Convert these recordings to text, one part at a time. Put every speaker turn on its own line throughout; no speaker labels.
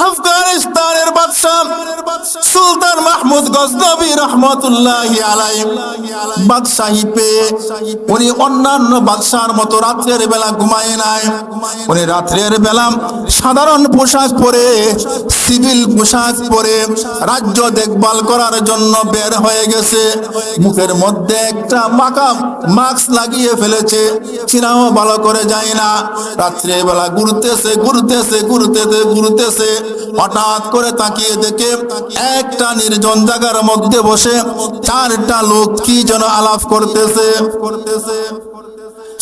আফগানিস্তানের বাদশা সুলতান মাহমুদ গজনবী রহমতুল্লাহি আলাইহি বাদশাহী পেয়ে উনি অন্যান্য বাদশার মতো রাত্রের বেলা ঘুমায় নাই। উনি রাত্রের বেলা সাধারণ পোশাক পরে, সিভিল পোশাক পরে রাজ্য দেখভাল করার জন্য বের হয়ে গেছে। মুখের মধ্যে একটা মাস্ক লাগিয়ে ফেলেছে, চিনাও ভালো করে যায় না। রাত্রে বেলা ঘুরতেছে। হঠাৎ করে তাকিয়ে দেখে একটা নির্জন জায়গার মধ্যে বসে চারটা লোক কি যেন আলাপ করতেছে।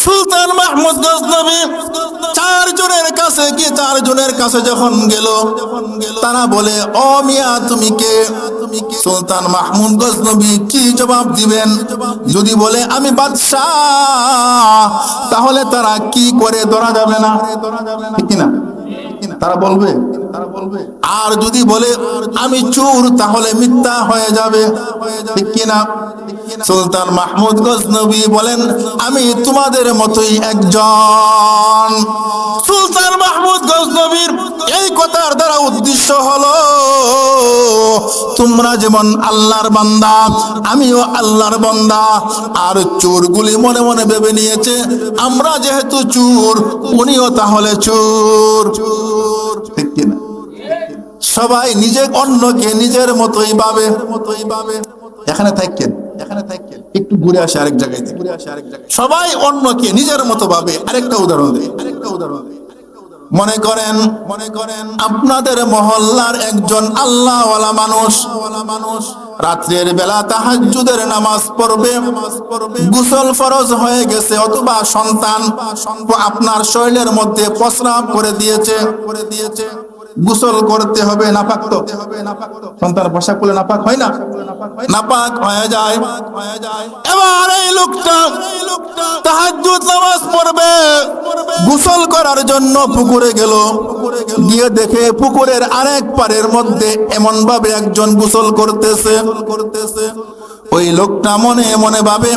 সুলতান মাহমুদ গজনবী চারজনের কাছে যখন গেল, তারা বলে, ও মিয়া তুমি কে? সুলতান মাহমুদ গজনবী কি জবাব দিবেন? যদি বলে আমি বাদশাহ, তাহলে তারা কি করে ধরা যাবে না, ঠিক কিনা? তারা বলবে। আর যদি বলে আমি চোর, তাহলে মিথ্যা হয়ে যাবে, ঠিক কিনা? সুলতান মাহমুদ গজনবী বলেন, আমি তোমাদের মতোই একজন। সুলতান মাহমুদ গজনবীর এই কথার দ্বারা উদ্দেশ্য হলো, তোমরা যেমন আল্লাহর বান্দা, আমিও আল্লাহর বান্দা। আর চোরগুলি মনে মনে ভেবে নিয়েছে, আমরা যেহেতু চোর, উনিও তাহলে চোর, ঠিক কিনা? সবাই নিজে অন্যকে নিজের মতোই ভাবে। এখানে থাকেন, একটু ঘুরে আসে আরেক জায়গায়। সবাই অন্যকে নিজের মতো ভাবে। আরেকটা উদাহরণ দেই। মনে করেন আপনাদের মহল্লার একজন আল্লাহওয়ালা মানুষ রাত্রের বেলা তাহাজ্জুদের নামাজ পড়বে, গোসল ফরজ হয়ে গেছে, অথবা সন্তান আপনার শরীরের মধ্যে প্রস্রাব করে দিয়েছে, গোসল করতে হবে, নাপাক তো? সন্তান পোশাক পরলে নাপাক হয় না? নাপাক হয়ে যায়। এবার এই লোকটা তাহাজ্জুদ নামাজ পড়বে, গোসল করার জন্য পুকুরে গেল। গিয়ে দেখে পুকুরের আরেক পারের মধ্যে এমন ভাবে একজন গোসল করতেছে। ওই লোকটা মনে মনে ভাবে,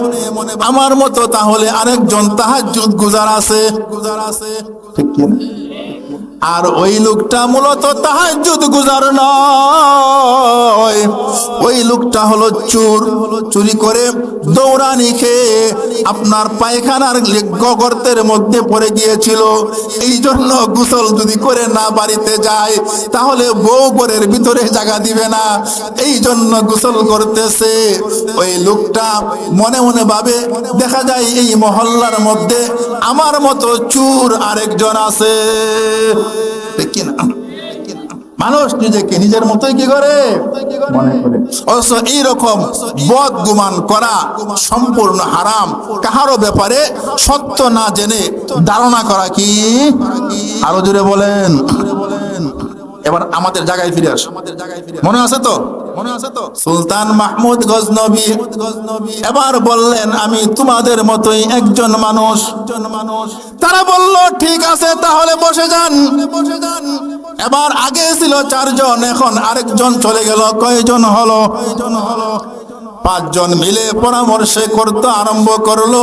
আমার মতো তাহলে আরেকজন তাহাজ্জুদ গুজার আছে, ঠিক কি? আর ওই লোকটা মূলত তাহাজ্জুদ গুজার নয়, ওই লোকটা হলো চোর। চুরি করে দৌড়ানি খেয়ে আপনার পায়খানার গর্তের মধ্যে পড়ে গিয়েছিল। এই জন্য গোসল যদি করে না বাড়িতে যায়, তাহলে বউ ঘরের ভিতরে জায়গা দিবে না, এই জন্য গোসল করতেছে। ওই লোকটা মনে মনে ভাবে, দেখা যায় এই মহল্লার মধ্যে আমার মতো চোর আরেকজন আছে, ঠিক কিনা? মানুষ নিজেকে নিজের মতোই কি করে মনে করে। অবশ্য এইরকম বদগুমান করা সম্পূর্ণ হারাম। কাহারও ব্যাপারে সত্য না জেনে ধারণা করা কি? আরো জোরে বলেন। এবার আমাদের জায়গায় ফিরে আস। মনে আছে তো? সুলতান মাহমুদ গজনবী এবার বললেন, আমি তোমাদের মতোই একজন মানুষ। তারা বলল, ঠিক আছে, তাহলে বসে যান। এবার আগে ছিল চারজন, এখন আরেকজন চলে গেল। কয়জন হলো? 5 জন মিলে পরামর্শে করতে আরম্ভ করলো,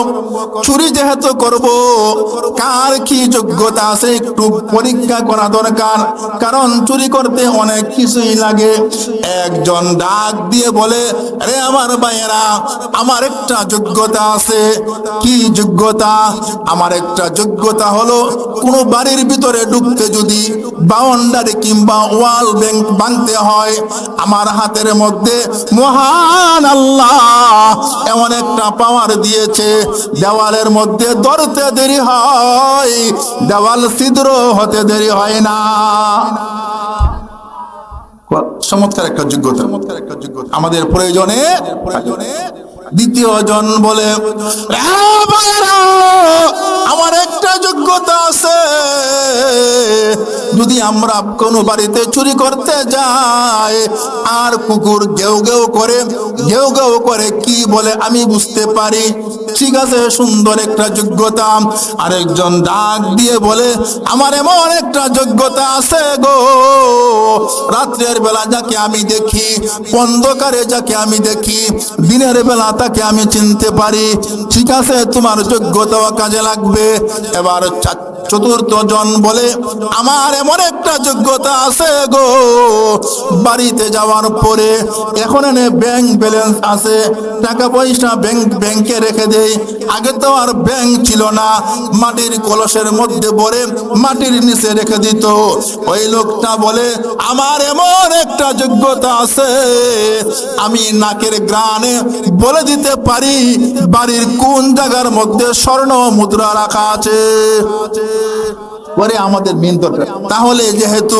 চুরি যেহেতু করব, কার কি যোগ্যতা আছে একটু পরীক্ষা করা দরকার, কারণ চুরি করতে অনেক কিছুই লাগে। একজন ডাক দিয়ে বলে, আরে আমার ভাইয়েরা, আমার একটা যোগ্যতা আছে। কি যোগ্যতা? আমার একটা যোগ্যতা হলো, কোন বাড়ির ভিতরে ঢুকতে যদি বাউন্ডারি কিংবা ওয়াল ভাঙতে হয়, আমার হাতের মধ্যে মহান আল্লাহ এমন একটা পাওয়ার দিয়েছে, দেওয়ালের মধ্যে ধরতে দেরি হয়, দেওয়াল ছিদ্র হতে দেরি হয় না। চমৎকার একটা যোগ্যতা আমাদের প্রয়োজনে। দ্বিতীয় জন বলে, আমার একটা যোগ্যতা আছে, যদি আমরা কোনো বাড়িতে চুরি করতে যাই আর কুকুর গেউ গেউ করে কি বলে আমি বুঝতে পারি, ঠিক আছে, সুন্দর একটা যোগ্যতা। আরেকজন ডাক দিয়ে বলে, আমার এমন একটা যোগ্যতা আছে গো, রাত্রের বেলা যাকে আমি দেখি, অন্ধকারে যাকে আমি দেখি, দিনের বেলা তাকে আমি চিনতে পারি। ঠিক আছে, তোমার যোগ্যতাও কাজে লাগবে। এবার চতুর্থ জন বলে, আমার এমন একটা যোগ্যতা আছে গো, বাড়িতে যাওয়ার পরে এখন এনে ব্যাংক ব্যালেন্স আছে, টাকা পয়সা ব্যাংকে রেখে দেই। আগে তো আর ব্যাংক ছিল না, মাটির কলসের মধ্যে ভরে মাটির নিচে রেখে দিত। ওই লোকটা বলে, আমার এমন একটা যোগ্যতা আছে, আমি নাকের গ্রানে বলে দিতে পারি বাড়ির কোন জায়গার মধ্যে স্বর্ণ মুদ্রা রাখা আছে। পরে আমাদের মেন দরকার। তাহলে যেহেতু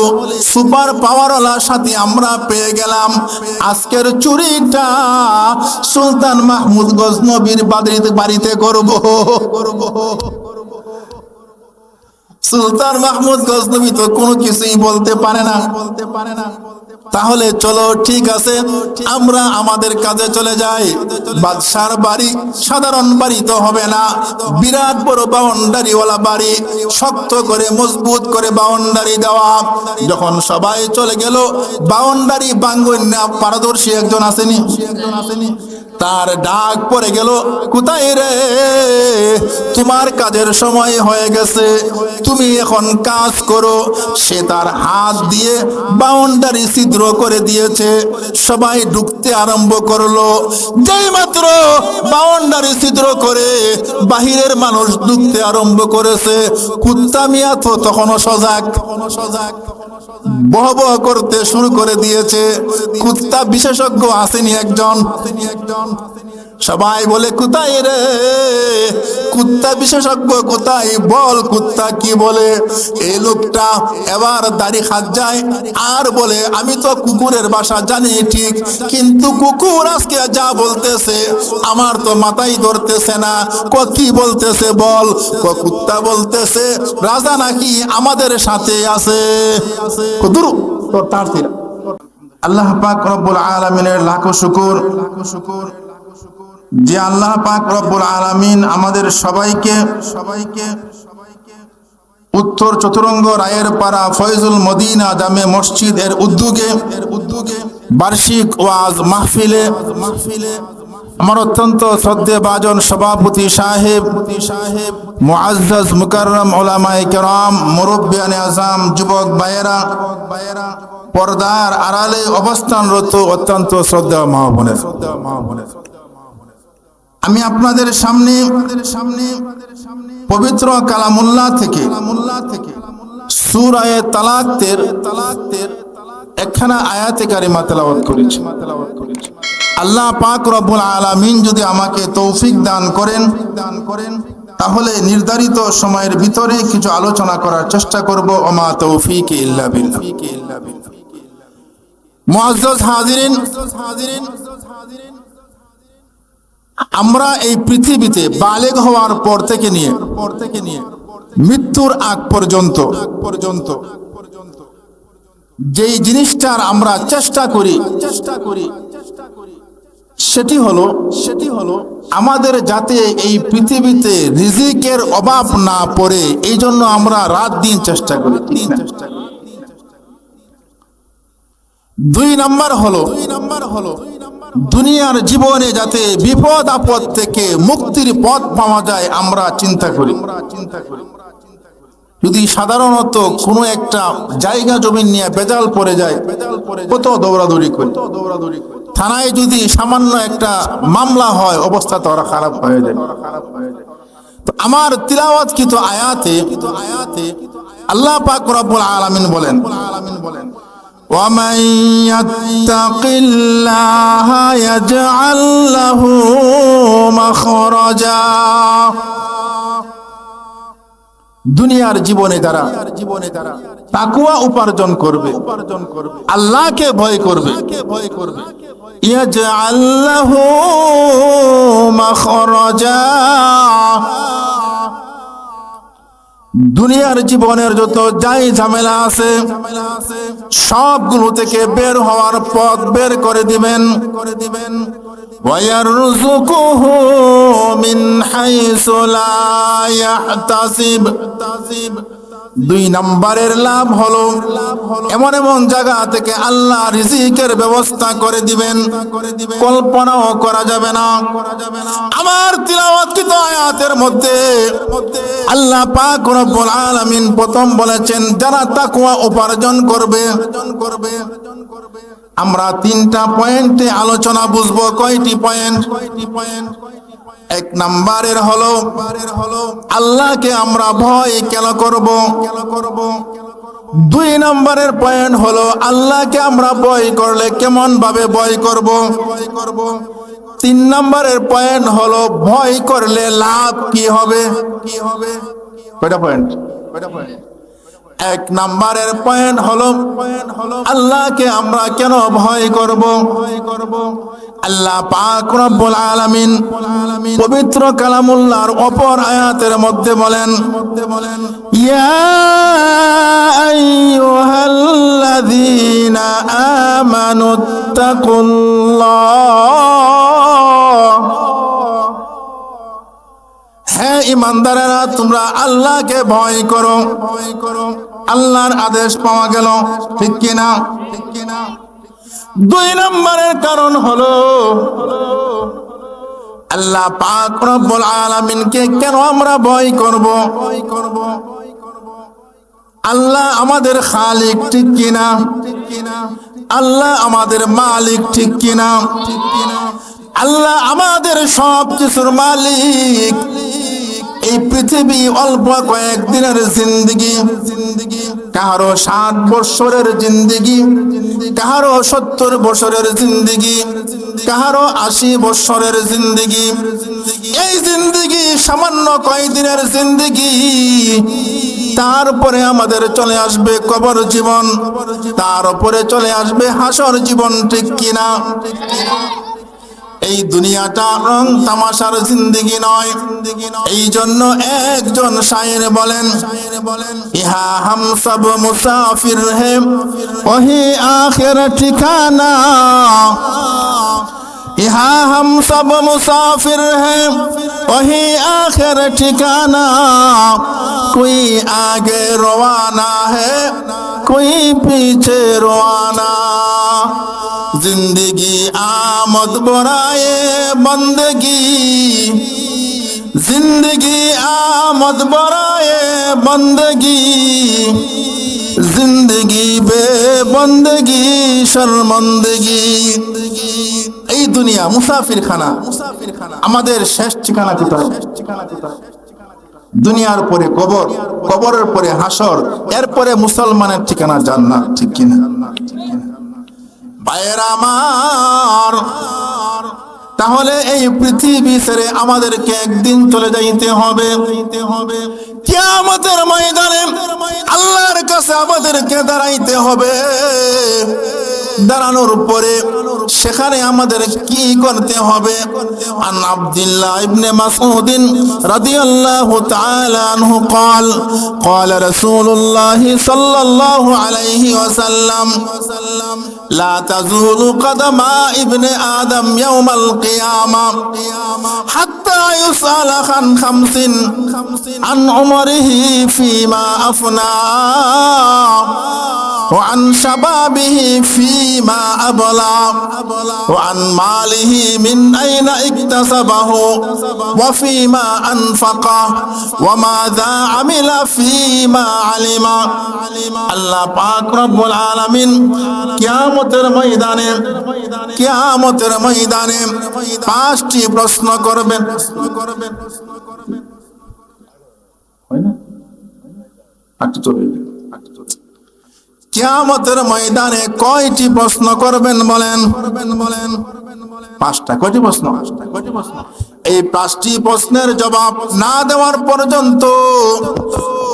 সুপার পাওয়ারওয়ালার সাথে আমরা পেয়ে গেলাম, আজকের চুরিটা সুলতান মাহমুদ গজনবীর বাড়িতে করব। সুলতান মাহমুদ গজনবী তো কোনো কিছুই বলতে পারে না। তাহলে চলো ঠিক আছে, আমরা আমাদের কাজে চলে যাই। বাদশার বাড়ি সাধারণ বাড়ি তো হবে না, বিরাট বড় বাউন্ডারিওয়ালা বাড়ি, শক্ত করে মজবুত করে বাউন্ডারি দেওয়া। যখন সবাই চলে গেল, বাউন্ডারি ভাঙা পারদর্শী একজন আসেনি, তার ডাক পড়ে গেল, কোথায় রে, তোমার কাজের সময় হয়ে গেছে, তুমি এখন কাজ করো। সে তার হাত দিয়ে বাউন্ডারি ছিদ্র করে দিয়েছে, সবাই ঢুকতে আরম্ভ করলো। যেই মাত্র বাউন্ডারি ছিদ্র করে বাহিরের মানুষ ঢুকতে আরম্ভ করেছে, কুত্তা মিয়া তো তখনও সজাগ, বহ বহ করতে শুরু করে দিয়েছে। কুত্তা বিশেষজ্ঞ আসেনি একজন। সবাই বলে, কোথায় রে, কুত্তা বিশেষজ্ঞ কোথায়, বল কুত্তা কি বলে। এই লোকটা এবার দাড়ি হাত যায় আর বলে, আমি তো কুকুরের ভাষা জানি ঠিক, কিন্তু কুকুর আজকে যা বলতেছে আমার তো মাথায় ধরতেছে না। কি বলতেছে বল। কুত্তা বলতেছে, রাজা নাকি আমাদের সাথে আছে। আল্লাহ পাক রব্বুল আলামিনের লাখো শুকর যে আল্লাহ পাক রব্বুল আলামিন আমাদের সবাইকে উত্তর চতুরঙ্গ রায়ের পাড়া ফয়জুল মদিনা জামে মসজিদ এর উদ্যোগে বার্ষিক ওয়াজ মাহফিলে আমার অত্যন্ত শ্রদ্ধেয়ভাজন সভাপতি সাহেব, মুআজ্জাজ মুকাররম উলামায়ে কেরাম, মুরব্বিয়ানে আযম, যুবক ভাইয়েরা, পর্দার আড়ালে অবস্থানরত অত্যন্ত শ্রদ্ধেয় মা বোনের, আমি আপনাদের সামনে পবিত্র কালামুল্লাহ থেকে সূরা তালাকের একখানা আয়াতে কারিমা তেলাওয়াত করেছি। আল্লাহ পাক রব্বুল আলামিন যদি আমাকে তৌফিক দান করেন তাহলে নির্ধারিত সময়ের ভিতরে কিছু আলোচনা করার চেষ্টা করব। ওমা তৌফিক ইল্লা বিল্লাহ। মুআজ্জাজ হাজিরিন, আমরা এই পৃথিবীতে বালেগ হওয়ার পর থেকে নিয়ে মৃত্যুর আগ পর্যন্ত যেই জিনিসটার আমরা চেষ্টা করি সেটি হলো আমাদের যাতে এই পৃথিবীতে রিজিকের অভাব না পড়ে, এই জন্য আমরা রাত দিন চেষ্টা করি। 2 নাম্বার হলো দুনিয়ার জীবনে যাতে বিপদ আপদ থেকে মুক্তির পথ পাওয়া যায় আমরা চিন্তা করি। যদি সাধারণত কোনো একটা জায়গা জমি নিয়ে বেজাল পড়ে যায়, কত দৌড়াদৌড়ি করি। থানায় যদি সামান্য একটা মামলা হয়, অবস্থা তো আরো খারাপ হয়ে যায়। তো আমার তিলাওয়াতকৃত আয়াতে আল্লাহ পাক রব্বুল আলামিন বলেন, وَمَن يَتَّقِ اللَّهَ يَجْعَل لَّهُ مَخْرَجًا। দুনিয়ার জীবনে যারা তাকওয়া উপার্জন করবে, আল্লাহকে ভয় করবে, ইয়াজআল লাহু মাখরাজা, দুনিয়ার জীবনের যত যাই ঝামেলা আছে সবগুলো থেকে বের হওয়ার পথ বের করে দিবেন। ওয়ায়ারযুকুহু মিন হাইসু লা ইয়াহতাসিব, দুই নম্বরের লাভ হলো এমন এমন জায়গা থেকে আল্লাহ রিজিকের ব্যবস্থা করে দিবেন, কল্পনাও করা যাবে না। আমার তিলাওয়াতকৃত আয়াতের মধ্যে আল্লাহ পাক রব্বুল আলামিন প্রথম বলেছেন যারা তাকওয়া উপার্জন করবে। আমরা তিনটা পয়েন্টে আলোচনা বুঝবো। কয়টি পয়েন্ট? এক নম্বরের হলো আল্লাহকে আমরা ভয় কেন করব। দুই নম্বরের পয়েন্ট হলো আল্লাহকে আমরা ভয় করলে কেমন ভাবে ভয় করব। তিন নম্বরের পয়েন্ট হলো ভয় করলে লাভ কি হবে। কয়টা পয়েন্ট? এক নম্বরের পয়েন্ট হলো আল্লাহকে আমরা কেন ভয় করব। আল্লাহ পাক রব্বুল আলামিন পবিত্র কালামুল্লাহর অপর আয়াতের মধ্যে বলেন, ইয়া আইয়ুহাল্লাযীনা আমানুত্তাকুল্লাহ, হে ঈমানদারেরা তোমরা আল্লাহকে ভয় করো। আল্লাহর আদেশ পাওয়া গেল, ঠিক কিনা? দুই নম্বরের কারণ হলো আল্লাহ পাক রব্বুল আলামিনকে কেন আমরা ভয় করব। আল্লাহ আমাদের খালিক, ঠিক কিনা? আল্লাহ আমাদের মালিক, ঠিক কিনা? আল্লাহ আমাদের সব কিছুর মালিক। এই পৃথিবী অল্প কয়েকদিনের জিন্দেগি, কাহারো 60 বছরের জিন্দেগি, কাহারো 70 বছরের জিন্দেগি, কাহারো 80 বছরের জিন্দেগি। এই জিন্দেগি সামান্য কয়েকদিনের জিন্দেগি। তারপরে আমাদের চলে আসবে কবর জীবন, তার উপরে চলে আসবে হাসর জীবন, ঠিক কিনা? এই দুনিয়াটা রং তামাশার জিন্দেগি নয়। এই জন্য একজন শায়ের বলেন, ইহা হাম সব মুসাফির হে ওহি আখির ঠিকানা, ইহা হাম সব মুসাফির হে ওহি আখির ঠিকানা, কোই আগে রওয়ানা হে কোই পিছে রওয়ানা। जिंदगी आमद बराए बंदगी, जिंदगी आमद बराए बंदगी, जिंदगी बे बंदगी शर्मंदगी। এই দুনিয়া মুসাফির খানা, আমাদের শেষ ঠিকানা কোথায়? দুনিয়ার পরে কবর, কবরের পরে হাসর, এরপরে মুসলমানের ঠিকানা জান্নাত, ঠিক কিনা? ভাইয়েরা আমার, তাহলে এই পৃথিবী ছেড়ে আমাদেরকে একদিন চলে যাইতে হবে। কিয়ামতের ময়দানে আল্লাহর কাছে আমাদেরকে দাঁড়াইতে হবে। দাঁড়ানোর পরে সেখানে আমাদের কি করতে হবে? আন আব্দুল্লাহ ইবনে মাসউদ রাদিয়াল্লাহু তাআলা আনহু قال قال رسول الله صلى الله عليه وسلم لا تزول قدم ابن آدم يوم القيامة حتى يسأل عن 5 عن عمره فيما أفنى وعن شبابه فيما أبلى وعن ماله من أين اكتسبه وفيما أنفقه وماذا عمل فيما علم। আল্লাহ পাক রব্বুল আলামিন কিয়ামতের ময়দানে, কিয়ামতের ময়দানে 5টি প্রশ্ন করবেন। হয় না? কিয়ামতের ময়দানে কয়টি প্রশ্ন করবেন বলেন? 5টা। কয়টি প্রশ্ন? এই 5টি প্রশ্নের জবাব না দেওয়ার পর্যন্ত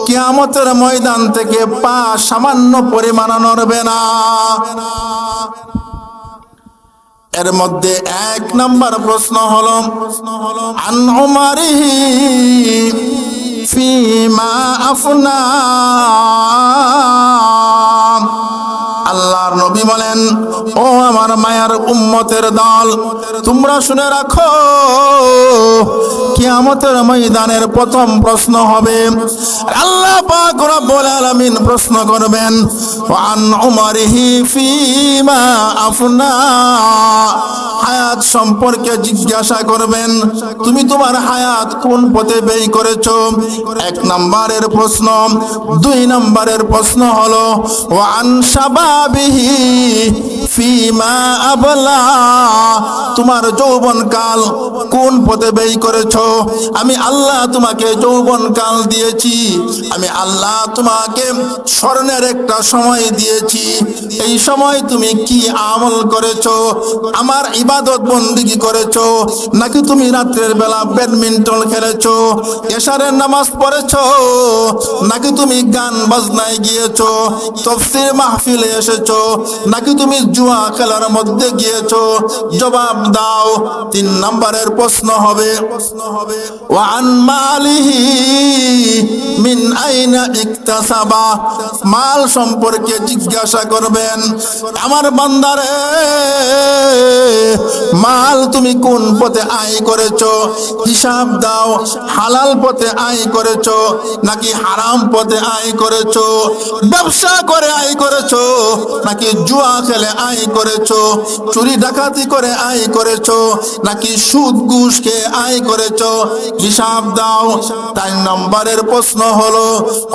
কিয়ামতের ময়দান থেকে পা সামান্য পরিমাণ নড়বে না। এর মধ্যে 1 নম্বর প্রশ্ন হলো আন উমারিহি ফিমা আফনা, আল্লাহর নবী বলেন, ও আমার মায়ার উম্মতের দল, তোমরা শুনে রাখো, কিয়ামতের ময়দানের প্রথম প্রশ্ন হবে, আল্লাহ পাক রব্বুল আলামিন প্রশ্ন করবেন, ওয়ান উমারিহি ফিমা আফনা, হায়াত সম্পর্কে জিজ্ঞাসা করবেন, তুমি তোমার হায়াত কোন পথে ব্যয় করেছো? এক নম্বরের প্রশ্ন। দুই নম্বরের প্রশ্ন হলো ওয়ান শাবাবিহি ফিমা আবলা, তোমার যৌবনকাল কোন পথে ব্যয় করেছো? আমি আল্লাহ তোমাকে যৌবনকাল দিয়েছি, আমি আল্লাহ তোমাকে স্বর্ণের একটা সময় দিয়েছি, এই সময় তুমি কি আমল করেছো? আমার ইবাদত বন্দেগী করেছো, নাকি তুমি রাত্রের বেলা ব্যাডমিন্টন খেলেছো, এশারের নামাজ পড়েছো, নাকি তুমি গান বাজনায় গিয়েছো, তাফসীর মাহফিলে এসেছো, নাকি তুমি জুয়া খেলার মধ্যে গিয়েছো? জবাব দাও। তিন নম্বরের প্রশ্ন হবে ওয়ান মালিহি মিন আইনা ইকতাসাবা, মাল সম্পর্কে জিজ্ঞাসা করবেন, আমার বান্দারে মাল তুমি কোন পথে আয় করেছো? হিসাব দাও, হালাল পথে আয় করেছো নাকি হারাম পথে আয় করেছো? ব্যবসা করে আয় করেছো নাকি জুয়া খেলে আয় করেছো? চুরি ডাকাতি করে আয় করেছো নাকি সুদ ঘুষ খেয়ে আয় করেছো? হিসাব দাও। 4 নম্বরের প্রশ্ন হলো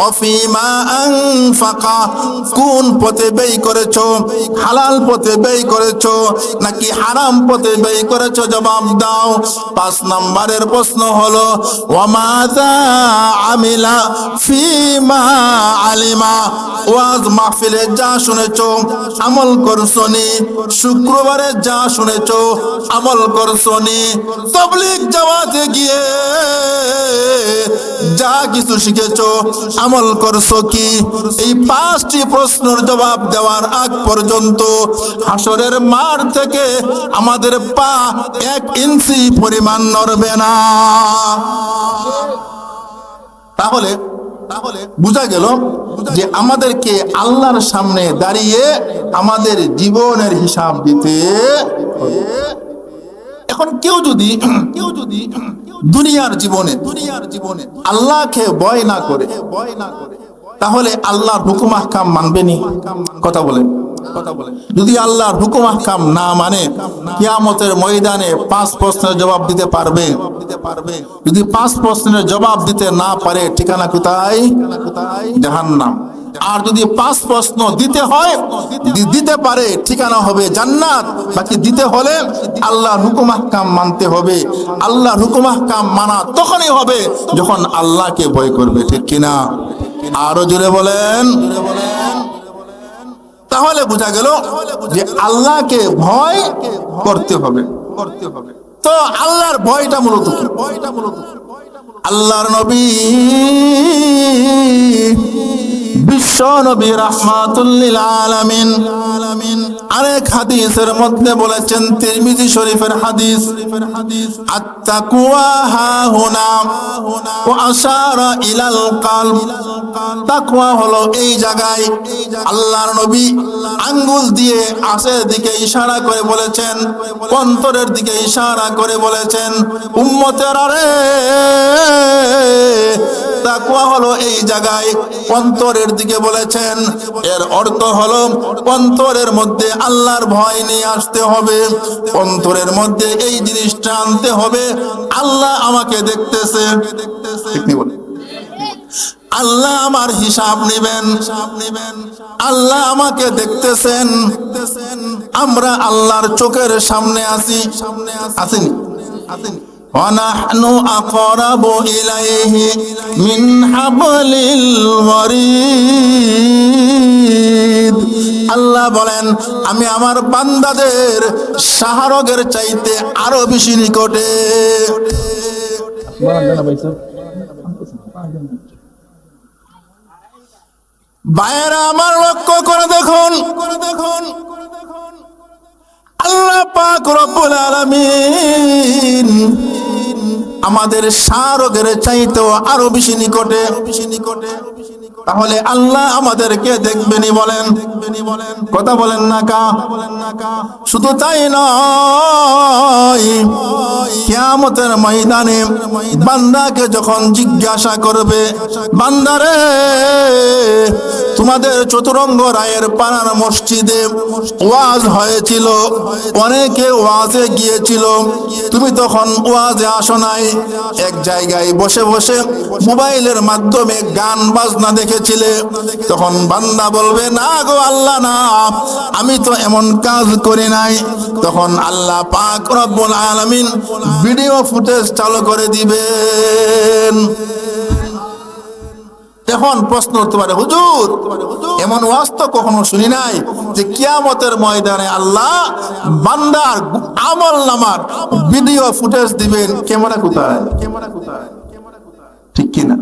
অফিমা আনফাকা, কোন পথে ব্যয় করেছো? হালাল পথে ব্যয় করেছো নাকি হারাম পথে ব্যয় করেছো? জবাব দাও। 5 নম্বরের প্রশ্ন হলো ওয়ামাযা আমিলা ফিমা আলিমা, ওয়াজ মাহফিলে যা শুনেছো আমল করছনি? শুক্রবারে যা শুনেছো আমল করছনি? তাবলীগ জামাতে গিয়ে যা কিছু শিখেছো আমল করছো কি? এই 5টি প্রশ্নের জবাব দেওয়ার আগ পর্যন্ত হাসরের মাঠ থেকে আমাদের পা 1 ইঞ্চি পরিমাণ নড়বে না। তাহলে বুঝা গেল যে আমাদেরকে আল্লাহর সামনে দাঁড়িয়ে আমাদের জীবনের হিসাব দিতে হবে। এখন কেউ যদি দুনিয়ার জীবনে আল্লাহকে ভয় না করে, তাহলে আল্লাহর হুকুম আহকাম মানবেনি? কথা বলেন। যদি আল্লাহর হুকুম আহকাম না মানে কিয়ামতের ময়দানে 5 প্রশ্নের জবাব দিতে পারবে? যদি 5 প্রশ্নের জবাব দিতে না পারে, ঠিকানা কোথায়? জাহান্নাম। আর যদি 5 প্রশ্ন দিতে হয়, দিতে পারে, ঠিকানা হবে জান্নাত। বাকি দিতে হলে আল্লাহর হুকুম আহকাম মানতে হবে। আল্লাহর হুকুম আহকাম মানা তখনই হবে যখন আল্লাহকে ভয় করবে, ঠিক কিনা? আরো জোরে বলেন। তাহলে বোঝা গেল যে আল্লাহকে ভয় করতে হবে। তো আল্লাহর ভয়টা মূলত কি? আল্লাহর নবী বিশ্ব নবী রাহমাতুল লিল আলামিন আরেক হাদিসের মধ্যে বলেছেন, তিরমিজি শরীফের হাদিস, আত-তাকওয়া হাহুনা ওয়া আশারা ইলাল কলব, তাকওয়া হলো এই জায়গায়। আল্লাহর নবী আঙ্গুল দিয়ে আশের দিকে ইশারা করে বলেছেন, অন্তরের দিকে ইশারা করে বলেছেন, উম্মতেরা রে, তাকওয়া হলো এই জায়গায়, অন্তরের দিকে বলেছেন। এর অর্থ হলো অন্তরের মধ্যে আল্লাহর ভয় নিয়ে আসতে হবে, অন্তরের মধ্যে এই জিনিসটা আনতে হবে, আল্লাহ আমাকে দেখতেছে, আল্লাহ আমার হিসাব নেবেন, আল্লাহ আমাকে দেখতেছেন। আমরা আল্লাহর চোখের সামনে আছি, আসেনি? وَنَحْنُ أَقْرَبُ إِلَيْهِ مِنْ حَبْلِ الْوَرِيدِ। আল্লাহ বলেন, আমি আমার বান্দাদের শাহরগের চাইতে আরো বেশি নিকটে। ভাইয়েরা আমার লক্ষ্য করে দেখুন, আল্লাহ পাক রব্বুল আলামিন আমাদের শাহরগের চাইতেও আরো বেশি নিকটে। তাহলে আল্লাহ আমাদেরকে দেখবেনই বলেন, কথা বলেন না কা? শুধু তাই নয়, কিয়ামতের ময়দানে বান্দাকে যখন জিজ্ঞাসা করবে, বান্দারে তোমাদের চতুরঙ্গ রায়ের পাড়ার মসজিদে ওয়াজ হয়েছিল, অনেকে ওয়াজে গিয়েছিল, তুমি তখন ওয়াজে আসো নাই, এক জায়গায় বসে বসে মোবাইলের মাধ্যমে গান বাজনা দেখেছিলে, তখন বান্দা বলবে না গো আল্লাহ না, আমি তো এমন কাজ করি নাই। তখন আল্লাহ পাক রব্বুল আলামিন ভিডিও ফুটেজ চালু করে দিবেন। এখন প্রশ্ন হতে পারে, হুজুর এমন ওয়াজ তো কখনো শুনি নাই যে কিয়ামতের ময়দানে আল্লাহ বান্দার আমল নামার ভিডিও ফুটেজ দিবেন। ক্যামেরা কোথায়? ঠিক কিনা?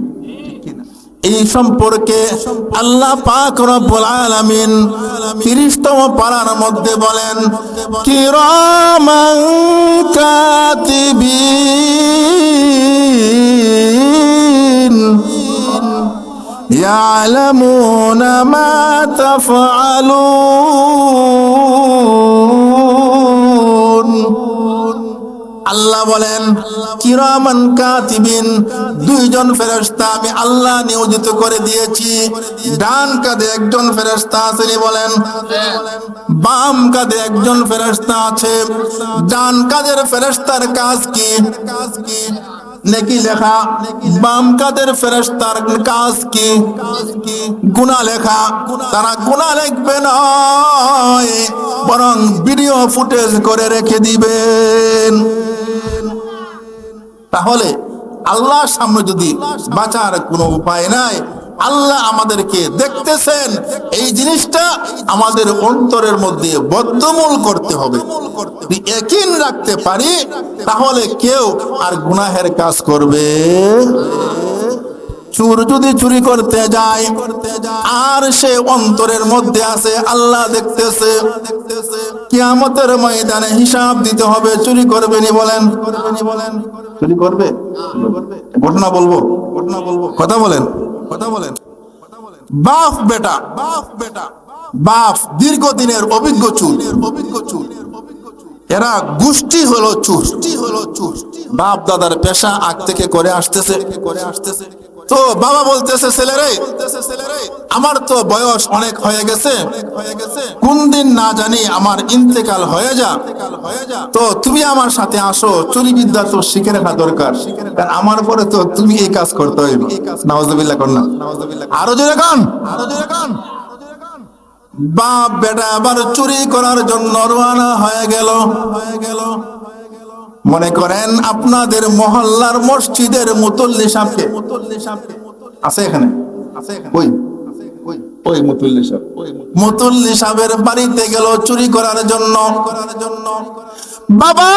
এই সম্পর্কে আল্লাহ পাক রব্বুল আলামিন 30তম পারার মধ্যে বলেন, কিরামান কাতিবিন ইয়ালামুনা মা তাফআলুন। আল্লাহ বলেন কিরামান কাতিবিন, দুইজন ফেরেশতা আমি আল্লাহ নিয়োজিত করে দিয়েছি। ডান কাঁধে একজন ফেরেশতা আছে, বলেন, বাম কাঁধে একজন ফেরেশতা আছে। ডান কাঁধের ফেরেশতার কাজ কি? নেকি লেখা। বাম কাঁধের ফেরেশতার কাজ কি? গুনাহ লেখা। তারা গুনাহ লিখবে নয়, বরং ভিডিও ফুটেজ করে রেখে দিবেন। তাহলে আল্লাহর সামনে যদি বাঁচার কোনো উপায় নাই, আল্লাহ আমাদেরকে দেখতেছেন, এই জিনিসটা আমাদের অন্তরের মধ্যে বদ্ধমূল করতে হবে। ইয়াকিন রাখতে পারি, তাহলে কেউ আর গুনাহের কাজ করবে। চোর যদি চুরি করতে যায় আর সে অন্তরের মধ্যে আছে আল্লাহ দেখতেছে, কিয়ামতের ময়দানে হিসাব দিতে হবে। চুরি করবে নি? বলেন, চুরি করবে? ঘটনা বলবো, কথা বলেন। বাপ বেটা, বাপ দীর্ঘদিনের অভিজ্ঞ চোর, এরা গোষ্ঠী হলো চোর। বাপ দাদার পেশা আগ থেকে করে আসতেছে। তো বাবা বলতেছে, ছেলেরে আমার তো বয়স অনেক হয়ে গেছে, কোন দিন না জানি আমার ইন্তেকাল হয়ে যা, তো তুমি আমার সাথে আসো, চুরি বিদ্যা তো শিখে রাখা দরকার, কারণ আমার পরে তো তুমি এই কাজ করতে হইবে। নাউজুবিল্লাহ কন্যা, আরো জোরে কান। বাপ বেটা আবার চুরি করার জন্য রওনা হয়ে গেল। মনে করেন আপনাদের মহল্লার মসজিদের মুতল্লি সাহেবকে আছে এখানে, ওই মুতল্লি সাহেবের বাড়িতে গেল চুরি করার জন্য। বাবা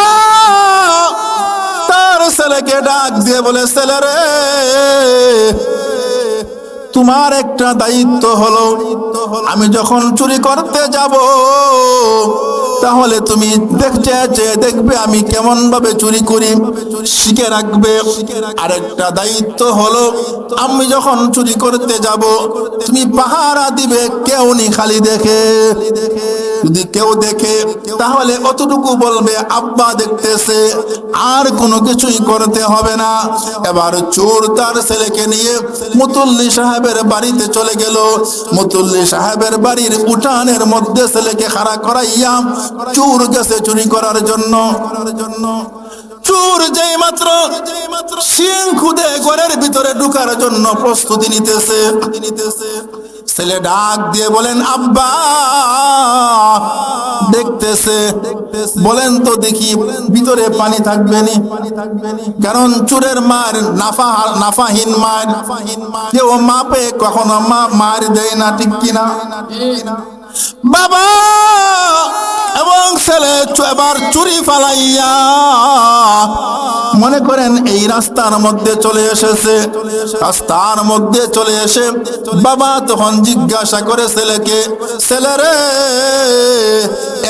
তার ছেলেকে ডাক দিয়ে বলে, ছেলেরে তোমার একটা দায়িত্ব হলো, আমি যখন চুরি করতে যাব তাহলে তুমি দেখবে আমি কেমন ভাবে চুরি করি, শিখে রাখবে। আরেকটা দায়িত্ব হলো, আমি যখন চুরি করতে যাব তুমি পাহারা দিবে, কেউ নি খালি দেখে। যদি কেউ দেখে তাহলে অতটুকু বলবে আব্বা দেখতেছে, আর কোনো কিছুই করতে হবে না। এবার চোর তার ছেলেকে নিয়ে মুতল্লি সাহেবের বাড়িতে চলে গেল। মুতল্লি সাহেবের বাড়ির উঠানের মধ্যে ছেলেকে খাড়া করাইয়া চোর গেছে চুরি করার জন্য। চোর যেই মাত্র সিং খুদে ঘরের ভিতরে ঢুকার জন্য প্রস্তুতি নিতেছে, ছেলে ডাক দিয়ে বলেন, আব্বা দেখতেছে। বলেন তো দেখি ভিতরে পানি থাকবে নি? কারণ চোরের মার নাফাহীন মার, কেউ মাপে কখনো মার দেয় না, ঠিক কিনা? বাবা এবং ছেলে এবার চুরি ফালাইয়া মনে করেন এই রাস্তার মধ্যে চলে এসেছে। রাস্তার মধ্যে চলে এসে বাবা তখন জিজ্ঞাসা করে ছেলেকে, ছেলেরে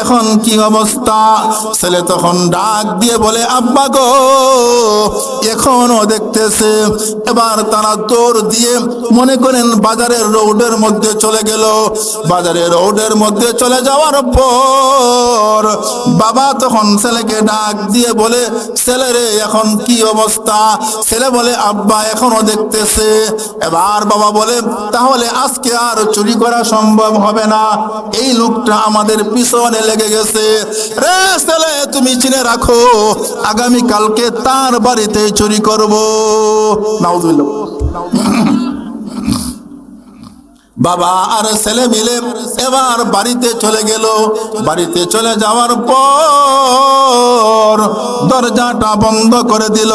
এখন এখন কি অবস্থা? ছেলে তখন ডাক দিয়ে বলে, আব্বা গো, এখনো দেখতেছে। এবার তারা দৌড় দিয়ে মনে করেন বাজারের রোডের মধ্যে চলে গেল। বাজারের রোডের মধ্যে চলে যাওয়ার পর বাবা তখন ছেলেকে ডাক দিয়ে বলে, ছেলে রে, এখন কি অবস্থা? ছেলে বলে, আব্বা এখনো দেখতেছে। এবার বাবা বলে, তাহলে আজকে আর চুরি করা সম্ভব হবে না, এই লোকটা আমাদের পিছনে লেগে গেছে। রে ছেলে, তুমি চিনে রাখো, আগামী কালকে তার বাড়িতে চুরি করব। নাউজুবিল্লাহ। বাবা আর ছেলে মিলে এবার বাড়িতে চলে গেল। বাড়িতে চলে যাওয়ার পর দরজাটা বন্ধ করে দিল।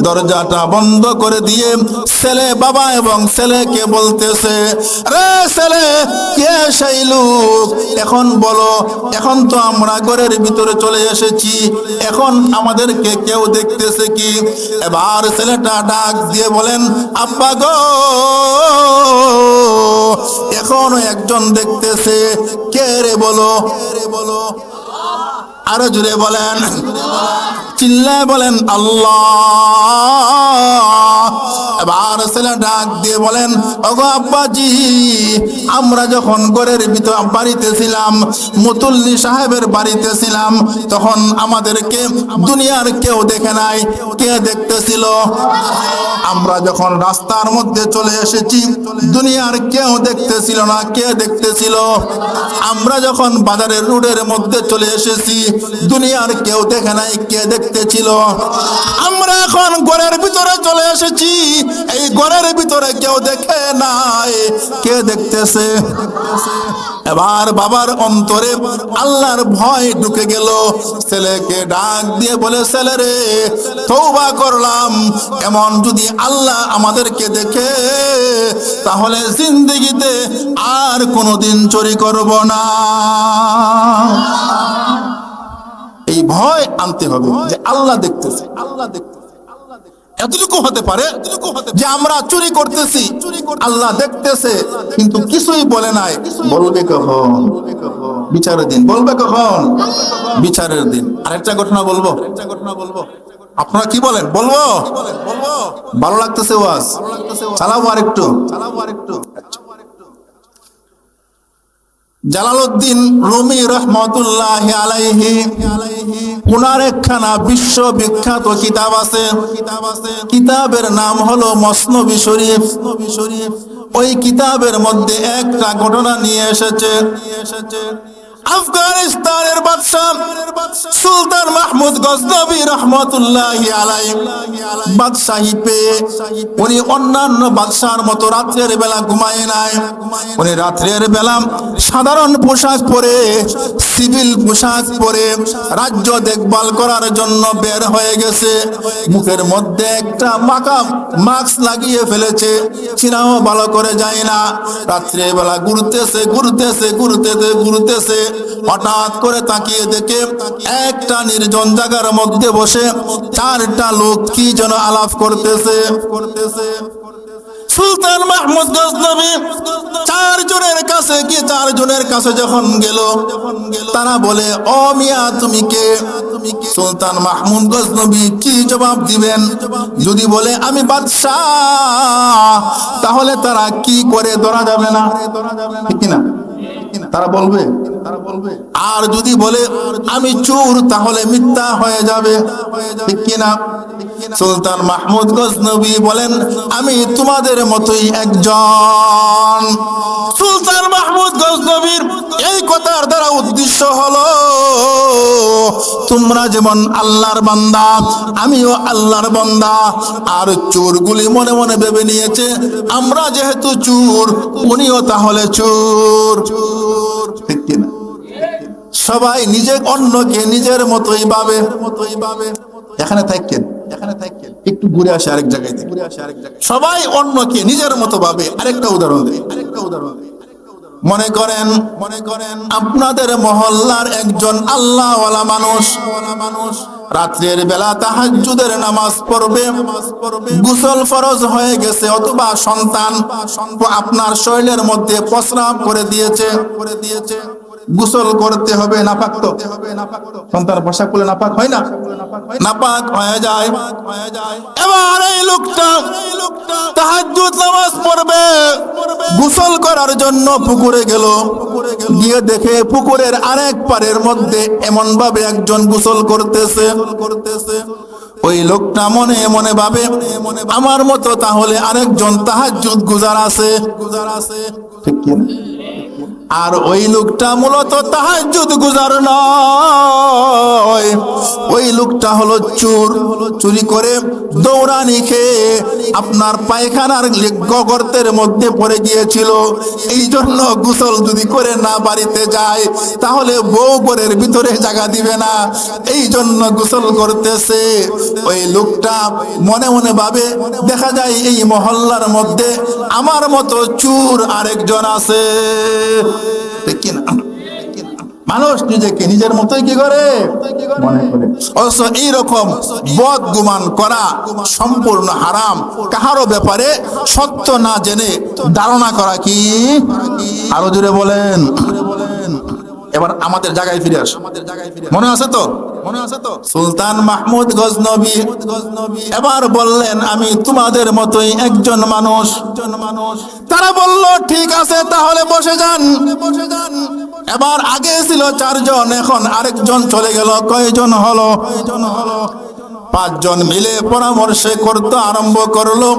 দরজাটা বন্ধ করে দিয়ে ছেলে বাবা এবং ছেলেকে বলতেছে, রে ছেলে, কে সেই লোক? এখন বলো, এখন তো আমরা ঘরের ভিতরে চলে এসেছি, এখন আমাদেরকে কেউ দেখতেছে কি? এবার ছেলেটা ডাক দিয়ে বলেন, আব্বা গো, এখনো একজন দেখতেছে। কে রে বলো? আরো জুড়ে বলেন, চিল্লায় বলেন, আল্লাহ। এবার ছেলে ডাক দিয়ে বলেন, ওগো আব্বাজি, আমরা যখন ঘরের ভিতর বাড়িতে ছিলাম, মুতুল্লি সাহেবের বাড়িতে ছিলাম, তখন আমাদেরকে দুনিয়ার কেউ দেখে নাই। কে দেখতেছিল? আমরা যখন রাস্তার মধ্যে চলে এসেছি, দুনিয়ার কেউ দেখতেছিল না। কে দেখতেছিল? আমরা যখন বাজারের রোডের মধ্যে চলে এসেছি, দুনিয়ার কেউ দেখে নাই। কে দেখতেছিল? আমরা এখন ঘরের ভিতরে চলে এসেছি, এই ঘরের ভিতরে কেউ দেখে নাই। কে দেখতেছে? এবার বাবার অন্তরে আল্লাহর ভয় ঢুকে গেল। ছেলেকে ডাক দিয়ে বলে, ছেলে রে, তওবা করলাম, এমন যদি আল্লাহ আমাদেরকে দেখে তাহলে জিন্দেগিতে আর কোনোদিন চুরি করব না। এই ভয় আনতে হবে যে আল্লাহ দেখতেছে। আল্লাহ দেখতেছে। এতটুকু হতে পারে যে আমরা চুরি করতেছি, আল্লাহ দেখতেছে, কিন্তু কিছুই বলে নাই। বলবে কখন? বিচারের দিন। বলবে কখন? বিচারের দিন। আরেকটা ঘটনা বলবো। আপনারা কি বলেন? বলবো? ভালো লাগতেছে ওয়াজ? চালাবো আরেকটু। জালালউদ্দিন রুমি রহমতুল্লাহি আলাইহি, উনার একখানা বিশ্ববিখ্যাত কিতাব আছে। কিতাবের নাম হলো মসনবী শরীফ। ওই কিতাবের মধ্যে একটা ঘটনা নিয়ে এসেছে। আফগানিস্তানের বাদশাহ সুলতান মাহমুদ গজনবী রহমতুল্লাহি আলাইহি বাদশাহী পেয়ে উনি অন্যান্য বাদশার মতো রাত্রের বেলা ঘুমায় নাই। উনি রাত্রের বেলা সাধারণ পোশাক পরে, সিভিল পোশাক পরে রাজ্য দেখভাল করার জন্য বের হয়ে গেছে। মুখের মধ্যে একটা মাস্ক লাগিয়ে ফেলেছে, চিনাও ভালো করে যায় না। রাত্রের বেলা ঘুরতেছে। হঠাৎ করে তাকিয়ে দেখে একটা নির্জন জায়গার মধ্যে বসে চারটা লোক কি যেন আলাপ করতেছে। সুলতান মাহমুদ গজনবী চারজনের কাছে যখন গেল, তারা বলে, ও মিয়া, তুমি কে? সুলতান মাহমুদ গজনবী কি জবাব দিবেন? যদি বলে আমি বাদশাহ, তাহলে তারা কি করে ধরা যাবে না? ঠিক কিনা? তারা বলবে। আর যদি বলে আমি চোর, তাহলে মিথ্যা হয়ে যাবে। ঠিক কিনা? সুলতান মাহমুদ গজনবী বলেন, আমি তোমাদের মতোই একজন। সুলতান মাহমুদ গজনবীর এই কথার দ্বারা উদ্দেশ্য হলো, তোমরা যেমন আল্লাহর বান্দা, আমিও আল্লাহর বান্দা। আর চোরগুলি মনে মনে ভেবে নিয়েছে, আমরা যেহেতু চোর, উনিও তাহলে চোর। ঠিক কিনা? সবাই অন্যকে নিজের মতোই ভাবে। এখানে থাকেন, একটু ঘুরে আসে আরেক জায়গায় থেকে। সবাই অন্যকে নিজের মতো ভাবে। আরেকটা উদাহরণ দেই। মনে করেন আপনাদের মহল্লার একজন আল্লাহওয়ালা মানুষ রাত্রের বেলা তাহাজ্জুদের নামাজ পড়বে, গোসল ফরজ হয়ে গেছে, অথবা সন্তান আপনার শরীরের মধ্যে প্রস্রাব করে দিয়েছে। গোসল করতে হবে, নাপাক তো সন্তান পোশাক পরলে নাপাক হয় না, নাপাক হয়ে যায়। এবার এই লোকটা তাহাজ্জুদ নামাজ পড়বে, গোসল করার জন্য পুকুরে গেল, গিয়ে দেখে পুকুরের আরেক পারের মধ্যে এমন ভাবে একজন গোসল করতেছে। ওই লোকটা মনে মনে ভাবে আমার মতো তাহলে আরেকজন তাহাজ্জুদ গুজার আছে, ঠিক কি? আর ওই লোকটা মূলত তাহাজ্জুদ গুজার নয়, ওই লোকটা হলো চোর, চুরি করে দৌড়ানি খেয়ে আপনার পায়খানার গর্তের মধ্যে পড়ে গিয়েছিল। এই জন্য গোসল যদি করে না বাড়িতে যায় তাহলে বউ ঘরের ভিতরে জায়গা দিবে না, এই জন্য গোসল করতেছে। ওই লোকটা মনে মনে ভাবে দেখা যায় এই মহল্লার মধ্যে আমার মতো চোর আরেকজন আছে। মানুষ নিজেকে নিজের মতোই কি করে মনে করে। অবশ্য এইরকম বদগুমান করা সম্পূর্ণ হারাম। কাহারও ব্যাপারে সত্য না জেনে ধারণা করা কি, আরো জোরে বলেন। এবার আমাদের জায়গায় ফিরে আস, মনে আছে তো? সুলতান মাহমুদ গজনবী এবার বললেন আমি তোমাদের মতোই একজন মানুষ। তারা বলল ঠিক আছে তাহলে বসে যান। এবার আগে ছিল 4 জন, এখন আরেকজন চলে গেল। কয়জন হলো? 5 জন মিলে পরামর্শে করতে আরম্ভ করলো,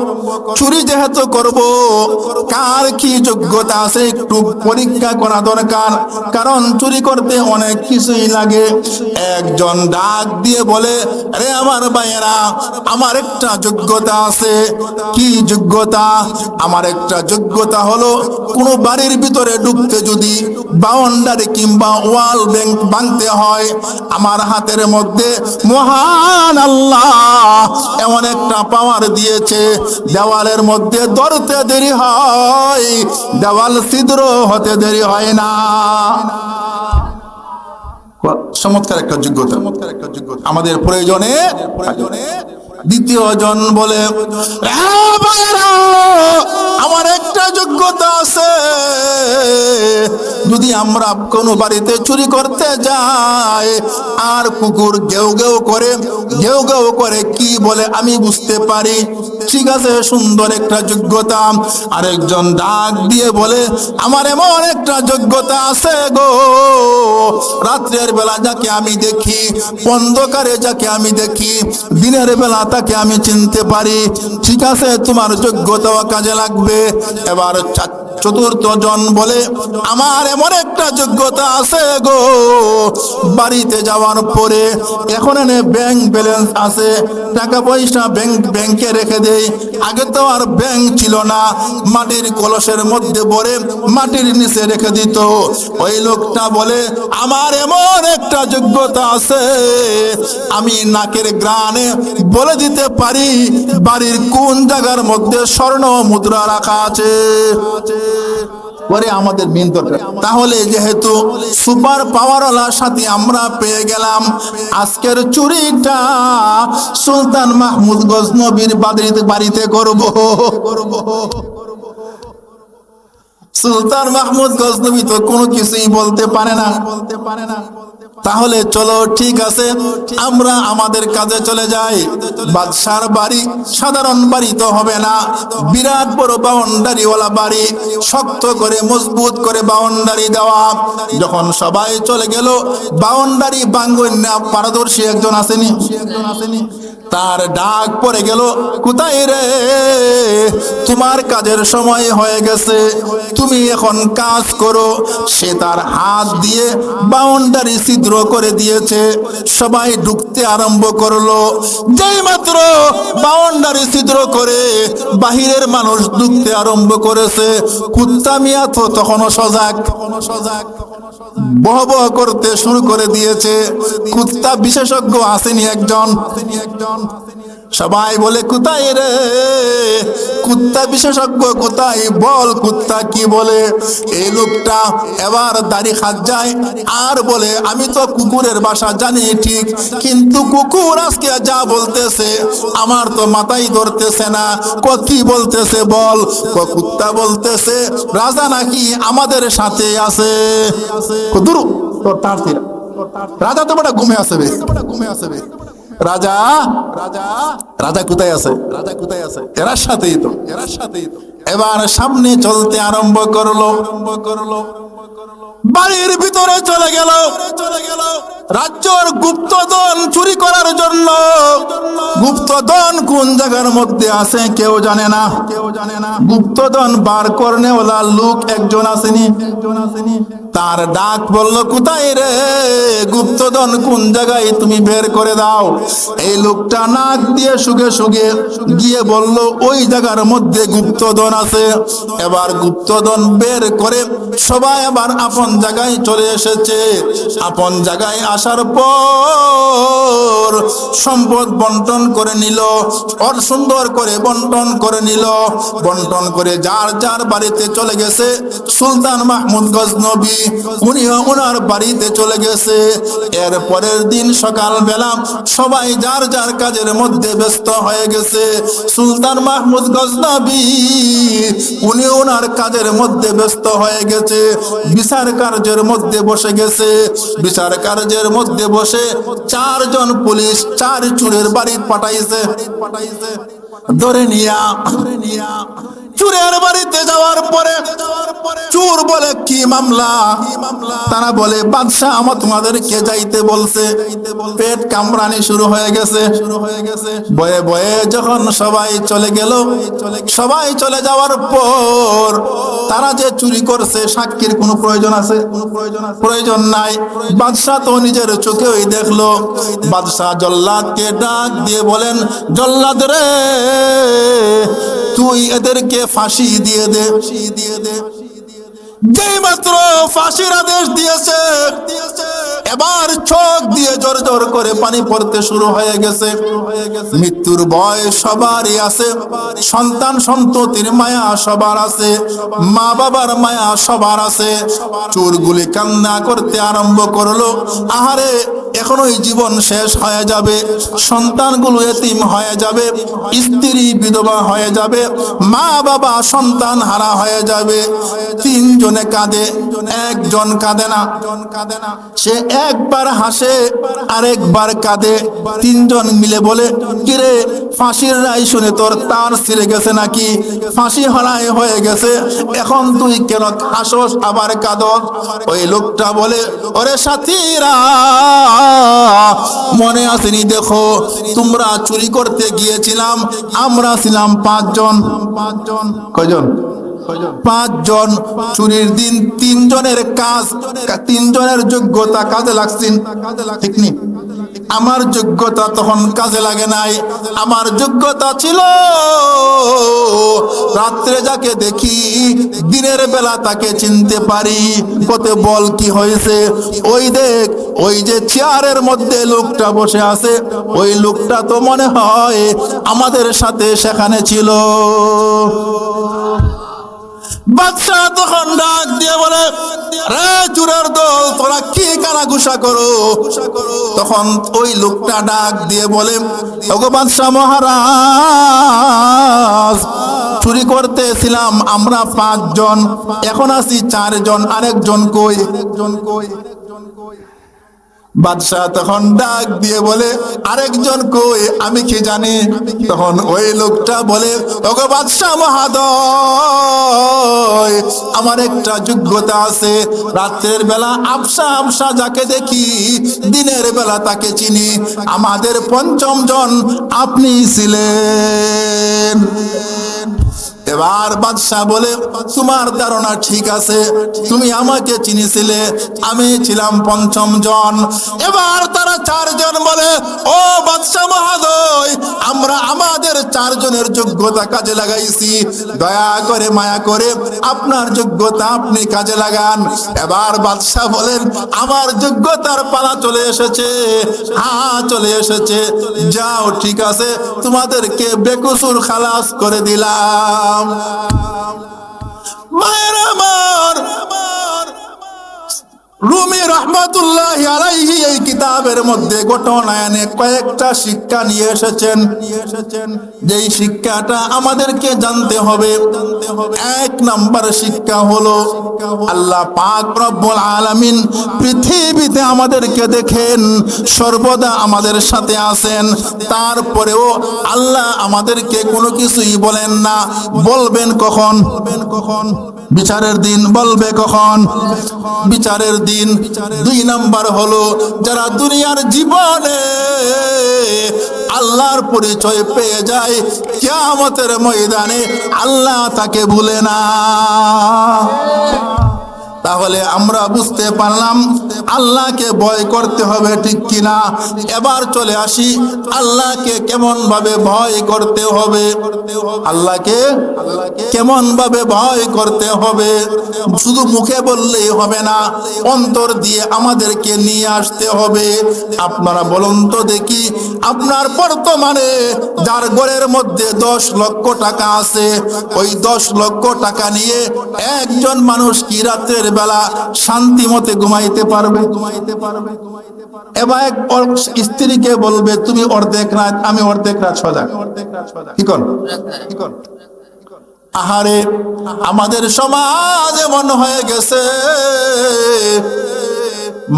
চুরি যেহেতু করব কার কি যোগ্যতা আছে একটু পরীক্ষা করা দরকার, কারণ চুরি করতে অনেক কিছুই লাগে। একজন ডাক দিয়ে বলে আরে আমার ভাইয়েরা, আমার একটা যোগ্যতা আছে। কি যোগ্যতা? আমার একটা যোগ্যতা হলো কোনো বাড়ির ভিতরে ঢুকতে যদি বাউন্ডারি কিংবা ওয়াল ভাঙতে হয়, আমার হাতের মধ্যে মহান আল্লাহ এমন একটা পাওয়ার দিয়েছে, দেওয়ালের মধ্যে ধরতে দেরি হয়, দেওয়াল ছিদ্র হতে দেরি হয় না। চমৎকার একটা যোগ্যতা আমাদের প্রয়োজনে। দ্বিতীয় জন বলে আমার একটা যোগ্যতা আছে, যদি আমরা কোনো বাড়িতে চুরি করতে যাই আর কুকুর গেউ গেউ করে কি বলে আমি বুঝতে পারি, ঠিক আছে সুন্দর একটা যোগ্যতা। আরেকজন ডাক দিয়ে বলে আমার এমন একটা যোগ্যতা আছে গো, রাত্রের বেলা যাকে আমি দেখি, অন্ধকারে যাকে আমি দেখি, দিনের বেলা তাকে আমি চিনতে পারি। ঠিক আছে তোমার যোগ্যতাও কাজে লাগবে। এবার চতুর্থ জন বলে আমার এমন একটা যোগ্যতা আছে গো, বাড়িতে যাওয়ার পরে এখন এনে ব্যাংক ব্যালেন্স আছে, টাকা পয়সা ব্যাংকে রেখে দেই। আগে তো আর ব্যাংক ছিল না, মাটির কলসের মধ্যে ভরে মাটির নিচে রেখে দিত। ওই লোকটা বলে আমার এমন একটা যোগ্যতা আছে, আমি নাকের গ্রানে বলে দিতে পারি বাড়ির কোন জায়গার মধ্যে স্বর্ণ মুদ্রা রাখা আছে। পরে আমাদের মেন দরকার। তাহলে যেহেতু সুপার পাওয়ারওয়ালার সাথে আমরা পেয়ে গেলাম, আজকের চুরিটা সুলতান মাহমুদ গজনবীর বাড়িতে করব। সুলতান মাহমুদ গজনবী তো কোনো কিছুই বলতে পারে না। তাহলে চলো ঠিক আছে আমরা আমাদের কাজে চলে যাই। বাদশার বাড়ি সাধারণ বাড়ি তো হবে না, বিরাট বড় বাউন্ডারিওয়ালা বাড়ি, শক্ত করে মজবুত করে বাউন্ডারি দেওয়া। যখন সবাই চলে গেল, বাউন্ডারি ভাঙবেন না পারদর্শী একজন আসেনি, তার ডাক পড়ে গেল কোথায় রে, তোমার কাজের সময় হয়ে গেছে, তুমি এখন কাজ করো। সে তার হাত দিয়ে বাউন্ডারি ছিদ্র করে দিয়েছে, সবাই ঢুকতে আরম্ভ করলো। যেই মাত্র বাউন্ডারি ছিদ্র করে বাহিরের মানুষ ঢুকতে আরম্ভ করেছে, কুত্তা মিয়া তো তখনও সজাগ বহ বহ করতে শুরু করে দিয়েছে। কুত্তা বিশেষজ্ঞ আসেনি একজন, সবাই বলে কোথায় রে, কুত্তা বিশেষজ্ঞ কোথায়, বল কুত্তা কি বলে। এই লোকটা এবার দাড়ি হাত যায় আর বলে আমি তো কুকুরের ভাষা জানি ঠিক, কিন্তু কুকুর আজকে যা বলতেছে আমার তো মাথায় ধরতেছে না। কি বলতেছে বল? কুত্তা বলতেছে রাজা নাকি আমাদের সাথে আছে। দূর তোর তার তীরা, রাজা তো বড় ঘুমে আসবে, রাজা রাজা রাজা কোথায় আছে, রাজা কোথায় আছে, এরার সাথেই তো, এরার সাথেই তো। এবার সামনে চলতে আরম্ভ করলো, বাড়ির ভিতরে চলে গেল, রাজ্যের গুপ্তধন চুরি করার জন্য। গুপ্তধন কোন জায়গার মধ্যে আছে কেউ জানে না, গুপ্তধন বার করনে ওলা লোক একজন আসেনি, তার ডাক বলল কোথায় রে, গুপ্তধন কোন জায়গায় তুমি বের করে দাও। এই লোকটা নাক দিয়ে শুগে শুগে গিয়ে বলল ওই জায়গার মধ্যে গুপ্তধন আছে। এবার গুপ্তধন বের করে সবাই আবার আপন জায়গায় চলে এসেছে। আপন জায়গায় আসার পর সম্পদ বন্টন করে নিল, আর সুন্দর করে বন্টন করে নিল। বন্টন করে যার যার বাড়িতে চলে গেছে। সুলতান মাহমুদ গজনবী উনিও ওনার বাড়িতে চলে গেছে। এর পরের দিন সকালবেলা সবাই যার যার কাজের মধ্যে ব্যস্ত হয়ে গেছে। সুলতান মাহমুদ গজনবী উনি ওনার কাজের মধ্যে ব্যস্ত হয়ে গেছে, বিচার কার্যের মধ্যে বসে গেছে। বিচার কার্যের মধ্যে বসে 4 জন পুলিশ 4 চোরের বাড়ি পাঠাইছে, ধরে নিয়া চোরের বাড়িতে যাওয়ার পরে চোর বলে কি মামলা? তারা বলে বাদশাহ আমার তোমাদেরকে যাইতে বলছে। পেট কামড়ানি শুরু হয়ে গেছে। বয়ে বয়ে যখন সবাই চলে গেল, সবাই চলে যাওয়ার পর তারা যে চুরি করছে সাক্ষীর কোনো প্রয়োজন আছে? প্রয়োজন নাই। বাদশাহ তো নিজের চোখেই দেখলো। বাদশাহ জল্লাদকে ডাক দিয়ে বলেন জল্লাদ রে, তুই এদেরকে ফাঁসি দিয়ে দে। যেই মাত্র ফাঁসির আদেশ দিয়েছে, এবার চোখ দিয়ে জোর জোর করে পানি পড়তে শুরু হয়ে গেছে। মৃত্যুর ভয় সবারই আছে, সন্তান সন্ততির মায়া সবার আছে, মা বাবার মায়া সবার আছে। চোরগুলি কান্না করতে আরম্ভ করলো, আহারে এখনোই জীবন শেষ হয়ে যাবে, সন্তানগুলো এতিম হয়ে যাবে, স্ত্রী বিধবা হয়ে যাবে, মা বাবা সন্তান হারা হয়ে যাবে। 3 জনে কাঁদে, একজন কাঁদে না। সে একবার হাসে আরেকবার কাঁদে। 3 জন মিলে বলে কিরে ফাঁসির রায় শুনে তোর তার ছিঁড়ে গেছে নাকি? ফাঁসি হলায় হয়ে গেছে, এখন তুই কেন হাসস আবার কাঁদস? ওই লোকটা বলে ওরে সাথীরা, মনে আসেনি? দেখো তোমরা চুরি করতে গিয়েছিলাম, আমরা ছিলাম 5 জন। কয়জন? 5 জন। চুরির দিন 3 জনের কাজ, 3 জনের যোগ্যতা কাজে লাগছেন, ঠিক নি? আমার যোগ্যতা তখন কাজে লাগে নাই। আমার যোগ্যতা ছিল রাত্রে যাকে দেখি দিনের বেলা তাকে চিনতে পারি। কত বল কি হয়েছে? ওই দেখ, ওই যে চেয়ারের মধ্যে লোকটা বসে আছে, ওই লোকটা তো মনে হয় আমাদের সাথে সেখানে ছিল। বাদশাহ তখন ডাক দিয়ে বলে রে চোরের দল, তোরা কি কানাঘুষা করো? তখন ওই লোকটা ডাক দিয়ে বলে ওগো বাদশাহ মহারাজ, চুরি করতেছিলাম আমরা 5 জন, এখন আছি 4 জন, আরেকজন কই? বাদশাহ তখন ডাক দিয়ে বলে আরেকজন কই আমি কি জানি? তখন ওই লোকটা বলে ওগো বাদশাহ মহোদয়, আমার একটা যোগ্যতা আছে, রাতের বেলা আবসা আবসা যাকে দেখি দিনের বেলা তাকে চিনি। আমাদের 5ম জন আপনি ছিলেন। এবার বাদশা বলে, তোমার ধারণা ঠিক আছে, তুমি আমাকে চিনেছিলে, আমি ছিলাম পঞ্চম জন। এবার তারা চারজন বলে, ও বাদশা মহোদয়, আমরা আমাদের চারজনের যোগ্যতা কাজে লাগাইছি, দয়া করে মায়া করে আপনার যোগ্যতা আপনি কাজে লাগান। এবার বাদশা বলেন, আমার যোগ্যতার পালা চলে এসেছে, হ্যাঁ চলে এসেছে, যাও ঠিক আছে, তোমাদেরকে বেকসুর খালাস করে দিলাম। মায়ের আমার রুমি রহমাতুল্লাহি আলাইহি এই কিতাবের মধ্যে ঘটনায়নে কয়েকটা শিক্ষা নিয়ে এসেছেন, যেই শিক্ষাটা আমাদেরকে জানতে হবে। এক নাম্বার শিক্ষা হলো, আল্লাহ পাক রব্বুল আলামিন পৃথিবীতে আমাদেরকে দেখেন, সর্বদা আমাদের সাথে আছেন, তারপরেও আল্লাহ আমাদেরকে কোনো কিছুই বলেন না। বলবেন কখন? বিচারের দিন বলবে কখন? বিচারের দিন। দুই নাম্বার হলো, যারা দুনিয়ার জীবনে আল্লাহর পরিচয় পেয়ে যায়, কিয়ামতের ময়দানে আল্লাহ তাকে ভুলে না। তাহলে আমরা বুঝতে পারলাম আল্লাহকে ভয় করতে হবে, ঠিক কিনা? এবার চলে আসি, আল্লাহকে কেমন ভাবে ভয় করতে হবে। আল্লাহকে কেমন ভাবে ভয় করতে হবে, শুধু মুখে বললেই হবে না, অন্তর দিয়ে আমাদেরকে নিয়ে আসতে হবে। আপনারা বলুন তো দেখি, আপনার বর্তমানে যার ঘরের মধ্যে 10 লক্ষ টাকা আছে, ওই 10 লক্ষ টাকা নিয়ে একজন মানুষ কি রাতের বেলা শান্তি মতে ঘুমাইতে পারবে? এবার এক স্ত্রীকে বলবে, তুমি অর্ধেক রাত, আমি অর্ধেক রাত সজাগ। কি কর? আহারে, আমাদের সমাজ এমন হয়ে গেছে,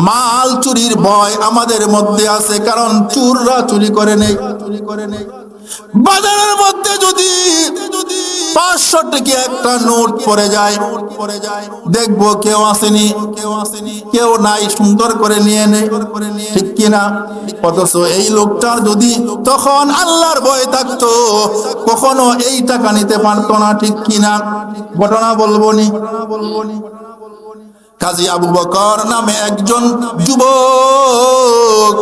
মাল চুরির ভয় আমাদের মধ্যে আছে, কারণ চোররা চুরি করে নেই। বাজারের মধ্যে যদি 500 টাকা একটা নোট পড়ে যায়, দেখবো কেউ আসেনি, কেউ নাই, সুন্দর করে নিয়ে নেই, ঠিক কিনা? অথচ এই লোকটার যদি তখন আল্লাহর ভয় থাকতো, কখনো এই টাকা নিতে পারতো না, ঠিক কিনা? ঘটনা বলবো নি? কাজী আবু বকর নামে একজন যুবক,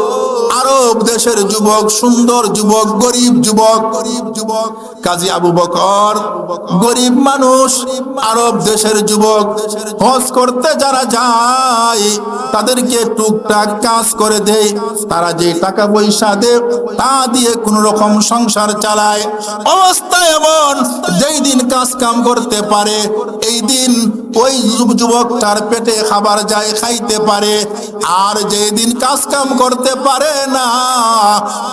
আরব দেশের যুবক, সুন্দর যুবক, গরিব যুবক। কাজী আবু বকর গরিব মানুষ, আরব দেশের যুবক। হজ করতে যারা যায় তাদেরকে টুকটাক কাজ করে দেয়, তারা যে টাকা পয়সা দেয় তা দিয়ে কোন রকম সংসার চালায়। অবস্থা এমন, যেই দিন কাজ কাম করতে পারে এই দিন ওই যুবকটার পেটে খাবার যায়, খাইতে পারে। আর যেই দিন কাজ কাম করতে পারে না,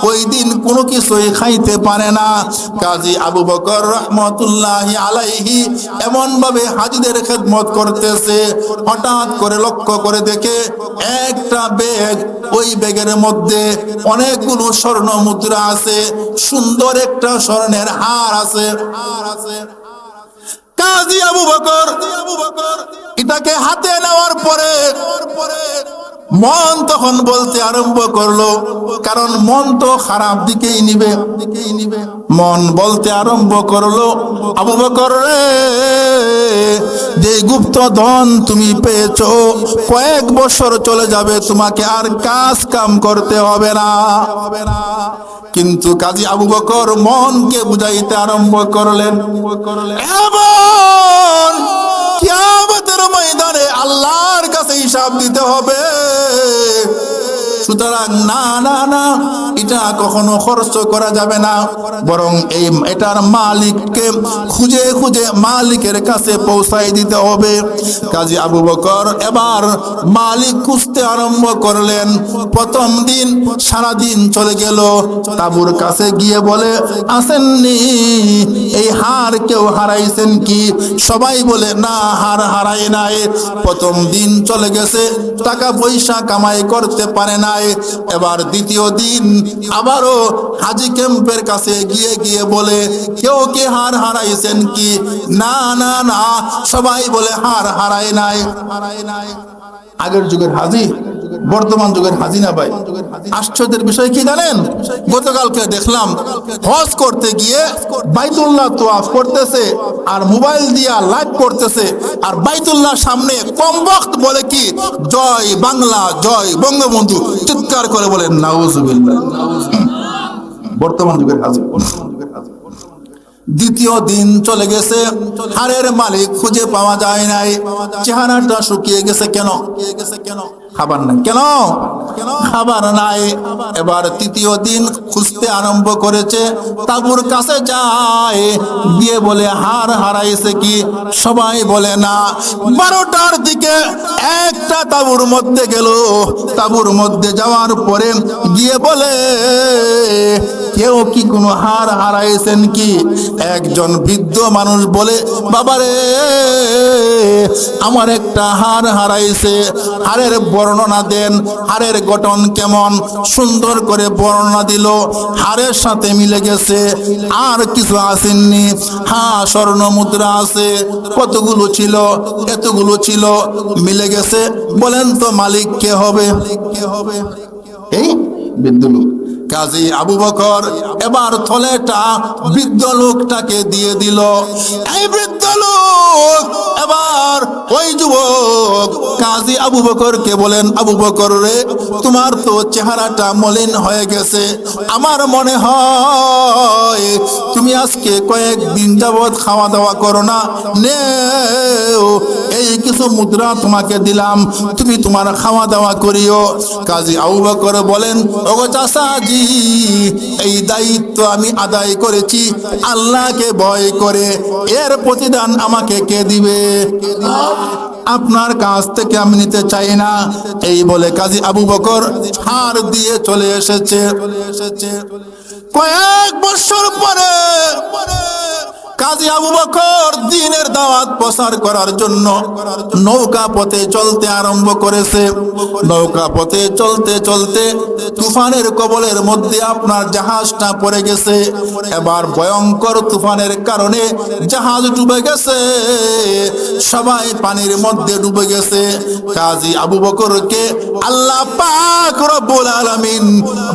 ওই দিন কোনো কিছুই খাইতে পারে না। কাজী আবু বকর রহমতুল্লাহি আলাইহি এমন ভাবে হাজীদের খেদমত করতেছে, হঠাৎ করে লক্ষ্য করে দেখে একটা ব্যাগ, ওই ব্যাগের মধ্যে অনেকগুলো স্বর্ণ মুদ্রা আছে, সুন্দর একটা স্বর্ণের হার আছে। কাজী আবু বকর এটাকে হাতে নেওয়ার পরে মন তখন বলতে আরম্ভ করলো, কারণ মন তো খারাপ দিকেই নিবে। মন বলতে আরম্ভ করলো, আবু বকর রে, যে গুপ্ত ধন তুমি পেয়েছো, কয়েক বছর চলে যাবে, তোমাকে আর কাজ কাম করতে হবে না। কিন্তু কাজী আবু বকর মনকে বুঝাইতে আরম্ভ করলেন, এমন কিয়ামতের ময়দানে আল্লাহর কাছে হিসাব দিতে হবে, সুতরাং না না না, এটা কখনো খরচ করা যাবে না, বরং এটার মালিককে খুঁজে খুঁজে মালিকের কাছে পৌঁছাই দিতে হবে। কাজী আবু বকর এবার মালিক খুঁজতে আরম্ভ করলেন। প্রথম দিন সারা দিন চলে গেল, তাবুর কাছে গিয়ে বলে, আসেননি, এই হার কেউ হারাইছেন কি? সবাই বলে, না, হার হারাই নাই। প্রথম দিন চলে গেছে, টাকা পয়সা কামাই করতে পারে নাই। এবার দ্বিতীয় দিন আবারও হাজী ক্যাম্পের কাছে গিয়ে গিয়ে বলে, কেউ কি হার হারাইছেন কি? না না না, সবাই বলে হার হারাই নাই। আগের যুগের হাজী বর্তমান যুগের হাজিনা ভাই। আশ্চর্যের বিষয় কি জানেন, গতকালকে দেখলাম হজ করতে গিয়ে বাইতুল্লাহ তোয়াফ করতেছে আর মোবাইল দিয়া লাইভ করতেছে, আর বাইতুল্লাহ সামনে কমবক্ত বলে কি জয় বাংলা জয় বঙ্গবন্ধু চিৎকার করে বলেন নাউজুবিল্লাহ। বর্তমান যুগের হাজির। দ্বিতীয় দিন চলে গেছে, হারের মালিক খুঁজে পাওয়া যায় নাই, চেহারাটা শুকিয়ে গেছে। কেন? খাবার নাই। কেন? খাবার নাই। এবার তৃতীয় দিন খুঁজতে আরম্ভ করেছে, তাঁবুর কাছে যায়, গিয়ে বলে হার হারাইছে কি? সবাই বলে না। 12টার দিকে একটা তাঁবুর মধ্যে গেল, তাঁবুর মধ্যে যাওয়ার পরে গিয়ে বলে কেউ কি কোনো হার হারাইছেন কি? একজন বৃদ্ধ মানুষ বলে বাবারে আমার একটা হার হারাইছে। হারের বর্ণনা দেন, হারের গঠন কেমন? সুন্দর করে বর্ণনা দিল। হারের সাথে মিলে গেছে, আর কিছু আসেননি। হ্যাঁ, স্বর্ণ মুদ্রা আছে। কতগুলো ছিল? এতগুলো ছিল, মিলে গেছে। বলেন তো মালিক কে হবে? এই বৃদ্ধ লোক। কাজী আবু বকর এবার থলেটা বৃদ্ধ লোকটাকে দিয়ে দিল। এই বৃদ্ধ লোক এবার ওই যুবক কাজী আবু বকরকে বলেন, আবু বকর রে, তোমার তো চেহারাটা মলিন হয়ে গেছে, আমার মনে হয় তুমি আজকে কয়েকদিন যাবৎ খাওয়া দাওয়া করো না, নেও এই কিছু মুদ্রা তোমাকে দিলাম, তুমি তোমার খাওয়া দাওয়া করিও। কাজী আবু বকর বলেন, ওগো চাচাজি, এই দায়িত্ব আমি আদায় করেছি আল্লাহকে ভয় করে, এর প্রতিদান আমাকে কে দিবে? আপনার কাছ থেকে আমি নিতে চাই না। এই বলে কাজী আবু বকর হার দিয়ে চলে এসেছে। কয়েক বছর পরে কাজী আবু বকর দ্বীনের দাওয়াত প্রচার করার জন্য নৌকা পথে চলতে আরম্ভ করেছে। নৌকা পথে চলতে চলতে তুফানের কবলের মধ্যে আপনার জাহাজটা পড়ে গেছে। এবার ভয়ঙ্কর তুফানের কারণে জাহাজ ডুবে গেছে, সবাই পানির মধ্যে ডুবে গেছে। কাজী আবু বকরকে আল্লাহ পাক রব্বুল আলামিন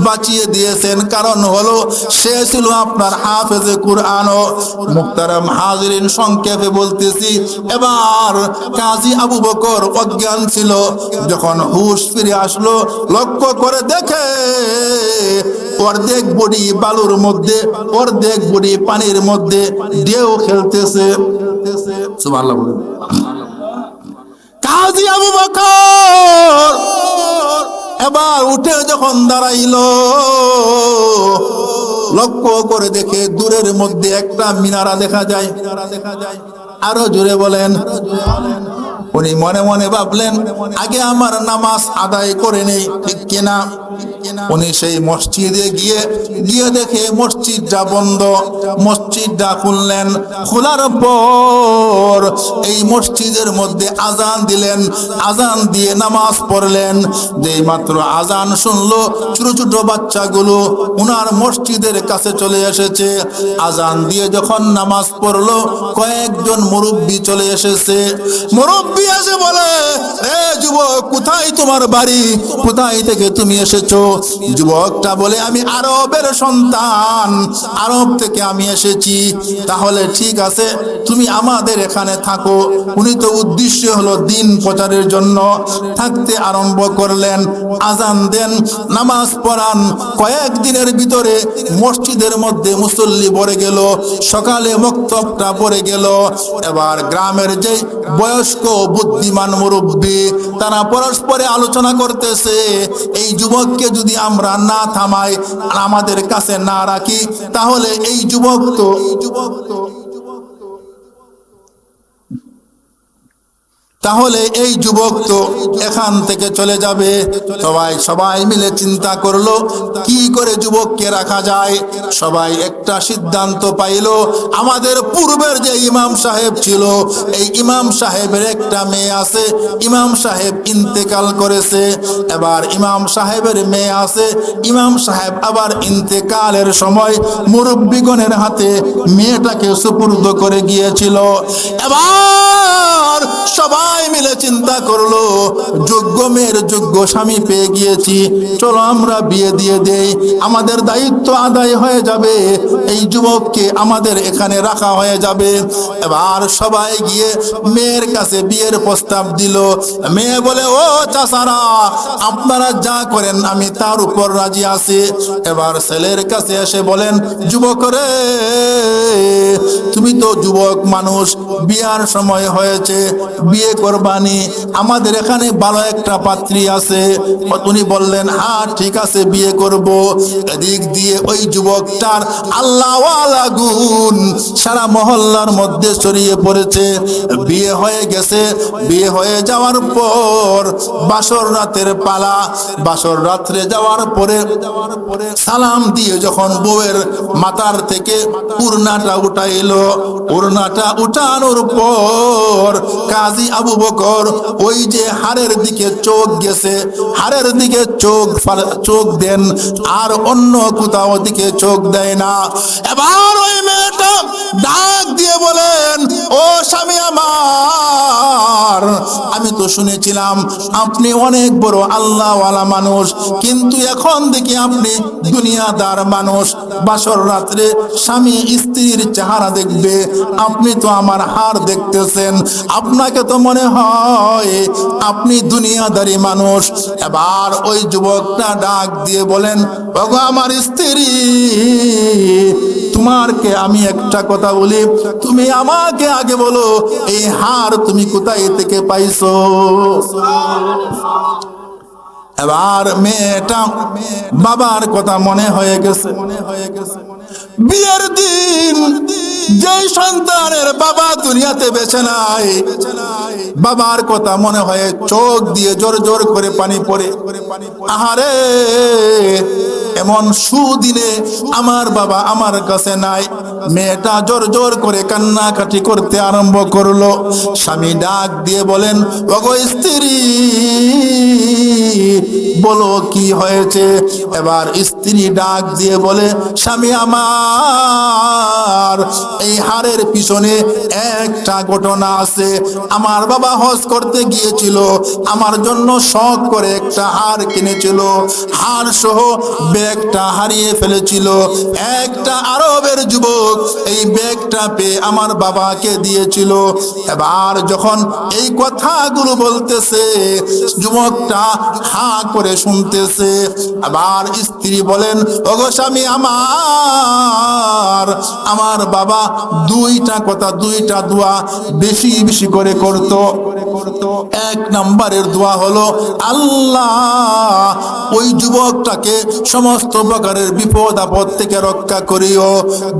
বাঁচিয়ে দিয়েছেন, কারণ হলো সে ছিল আপনার হাফেজে কুরআন। মুহতারাম হাজিরিন, সংক্ষেপে বলতেছি, এবার কাজী আবু বকর অজ্ঞান ছিল। যখন হুঁশ ফিরে আসলো, লক্ষ্য করে দেখে অর্ধেক বডি বালুর মধ্যে, অর্ধেক বডি পানির মধ্যে, ঢেউ খেলতেছে। সুবহানাল্লাহ বলেন। কাজী আবু বকর এবার উঠে যখন দাঁড়াইলো, লক্ষ্য করে দেখে দূরের মধ্যে একটা মিনারা দেখা যায়। আরো জোরে বলেন। উনি মনে মনে ভাবলেন, আগে আমার নামাজ আদায় করে নেই, ঠিক কিনা? উনি সেই মসজিদে গিয়ে দেখে মসজিদটা বন্ধ। মসজিদটা খুললেন, খোলার পর এই মসজিদের মধ্যে আজান দিলেন। আজান দিয়ে নামাজ পড়লেন। যেই মাত্র আজান শুনলো, ছোট ছোট বাচ্চাগুলো উনার মসজিদের কাছে চলে এসেছে। আজান দিয়ে যখন নামাজ পড়লো, কয়েকজন মুরব্বী চলে এসেছে। মুরব্বী এসে বলে, এ যুবক, কোথায় তোমার বাড়ি? কোথায় থেকে তুমি এসেছো? যুবকটা বলে, আমি আরবের সন্তান, আরব থেকে আমি এসেছি। তাহলে ঠিক আছে, তুমি আমাদের এখানে থাকো। উনি তো উদ্দেশ্য হলো দিন প্রচারের জন্য। থাকতে আরম্ভ করলেন। আজান দেন, নামাজ পড়ান। কয়েকদিনের ভিতরে মসজিদের মধ্যে মুসল্লি ভরে গেল। সকালে মক্তবটা ভরে গেল। এবার গ্রামের যে বয়স্ক বুদ্ধিমান মুরব্বী, তারা পরস্পরে আলোচনা করতেছে, এই যুবককে যদি আমরা না থামাই আর আমাদের কাছে না রাখি, তাহলে এই যুবক তো এখান থেকে চলে যাবে। সবাই মিলে চিন্তা করলো কি করে যুবককে রাখা যায়। সবাই একটা সিদ্ধান্ত পাইলো, আমাদের পূর্বের যে ইমাম সাহেব ছিল, এই ইমাম সাহেবের একটা মেয়ে আছে। ইমাম সাহেব ইন্তেকাল করেছে। এবার ইমাম সাহেবের মেয়ে আছে। ইমাম সাহেব আবার ইন্তেকালের সময় মুরব্বিগণের হাতে মেয়েটাকে সুপুর্দ করে গিয়েছিল। এবার সবাই সবাই মিলে চিন্তা করলো, যোগ্য মেয়ের যোগ্য স্বামী পেয়ে গিয়েছি, চলো আমরা বিয়ে দিয়ে দেই, আমাদের দায়িত্ব আদায় হয়ে যাবে, এই যুবককে আমাদের এখানে রাখা হয়ে যাবে। এবার সবাই গিয়ে মেয়ের কাছে বিয়ের প্রস্তাব দিল। মেয়ে বলে, ও চাচারা, আপনারা যা করেন আমি তার উপর রাজি আছি। এবার ছেলের কাছে এসে বলেন, যুবক রে, তুমি তো যুবক মানুষ, বিয়ার সময় হয়েছে, বিয়ে করবানি, আমাদের এখানে ভালো একটা পাত্রী আছে। উনি বললেন, হ্যাঁ ঠিক আছে, বিয়ে করব। এদিক দিয়ে ওই যুবকটার আল্লাহওয়ালা গুণ সারা মহল্লার মধ্যে ছড়িয়ে পড়েছে। বিয়ে হয়ে গেছে। বিয়ে হয়ে যাওয়ার পর বাসর রাতের পালা। বাসর রাত্রে যাওয়ার পরে সালাম দিয়ে যখন বউয়ের মাথার থেকে উড়নাটা উঠাইলো, উড়নাটা উঠানোর পর কাজী আবু বকর ওই যে হাড়ের দিকে চোখ গেছে, হাড়ের দিকে চোখ দেন, আর অন্য কোথাও দিকে চোখ দেয় না। এবার ওই মেয়েটা ডাক দিয়ে বলেন, ও স্বামী আমার, আমি তো শুনেছিলাম আপনি অনেক বড় আল্লাহওয়ালা মানুষ, কিন্তু এখন দেখি আপনি দুনিয়াদার মানুষ। বাসর রাত্রে স্বামী স্ত্রীর চেহারা দেখবে, আপনি তো আমার হাড় দেখতেছেন, আপনাকে তো মনে হয় আপনি দুনিয়াদারি মানুষ। এবার ওই যুবকটা ডাক দিয়ে বলেন, ওগো আমার স্ত্রী, তোমারকে আমি একটা কথা বলি, তুমি আমাকে আগে বলো, এই হার তুমি কোথায় থেকে পাইছো? এবার মেয়েটা বাবার কথা মনে হয়ে গেছে। বিয়ের দিন যেই সন্তানের বাবা দুনিয়াতে বেঁচে নাই, বাবার কথা মনে হয়ে চোখ দিয়ে জোর জোর করে পানি পড়ে। আহারে, এমন সুদিনে আমার বাবা আমার কাছে নাই। মেয়েটা জোর জোর করে কান্নাকাটি করতে আরম্ভ করলো। স্বামী ডাক দিয়ে বলেন, ওগো স্ত্রী, বলো কি হয়েছে? এবার স্ত্রী ডাক দিয়ে বলে, স্বামী আমার, এই হারের পিছনে একটা ঘটনা আছে। আমার বাবা হজ করতে গিয়েছিল, আমার জন্য শখ করে একটা হার কিনেছিল, হার সহ ব্যাগটা হারিয়ে ফেলেছিল। একটা আরবের যুবক এই ব্যাগটা পেয়ে আমার বাবাকে দিয়েছিল। এবার যখন এই কথাগুলো বলতেছে, যুবকটা হা করে শুনতেছে। আবার স্ত্রী বলেন, ওগো স্বামী আমার, আমার বাবা দুইটা কথা, দুইটা দোয়া বেশি বেশি করে করত। এক নম্বরের দোয়া হলো, আল্লাহ ওই যুবকটাকে সমস্ত প্রকারের বিপদ আপদ থেকে রক্ষা করিও।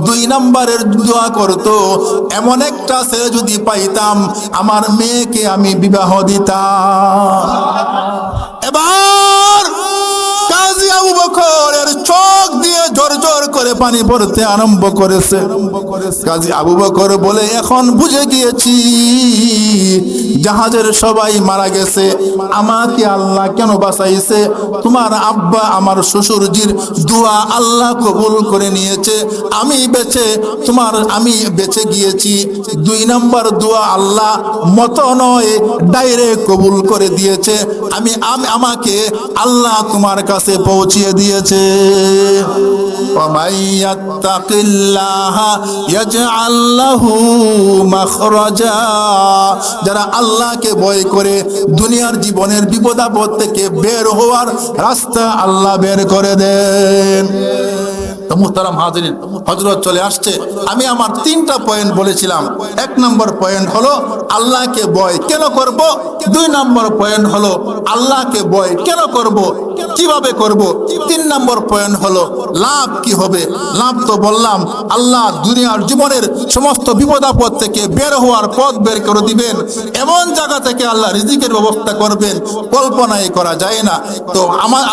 দুই নম্বরের দোয়া করত, এমন একটা ছেলে যদি পাইতাম আমার মেয়েকে আমি বিবাহ দিতাম। এবার কাজী আবু বকরের চোখ দিয়ে জোর জোর করে পানি পড়তে আরম্ভ করেছে। কাজী আবু বকর বলে, এখন বুঝে গিয়েছি জাহাজের সবাই মারা গেছে, আমাকে আল্লাহ কেন বাঁচাইছে? তোমার আব্বা আমার শ্বশুরজির দোয়া আল্লাহ কবুল করে নিয়েছে, আমি বেঁচে গিয়েছি। দুই নম্বর দোয়া আল্লাহ মতো নয়, ডাইরেক্ট কবুল করে দিয়েছে, আমাকে আল্লাহ তোমার কাছে পৌঁছিয়ে দিয়েছে। যারা আল্লাহকে ভয় করে দুনিয়ার জীবনের বিপদ আপদ থেকে বের হওয়ার রাস্তা আল্লাহ বের করে দেন। মুহতারাম হাজিরিন, হযরত চলে আসছে। আমি আমার 3টা পয়েন্ট বলেছিলাম। 1 নম্বর পয়েন্ট হলো আল্লাহকে ভয় কেন করব। 2 নম্বর পয়েন্ট হলো আল্লাহকে ভয় কেন করব, কিভাবে করব। 3 নম্বর পয়েন্ট হলো লাভ কি হবে। লাভ তো বললাম, আল্লাহ দুনিয়ার জীবনের সমস্ত বিপদ আপদ থেকে বের হওয়ার পথ বের করে দিবেন, এমন জায়গা থেকে আল্লাহ রিজিকের ব্যবস্থা করবেন, কল্পনাই করা যায় না। তো আমার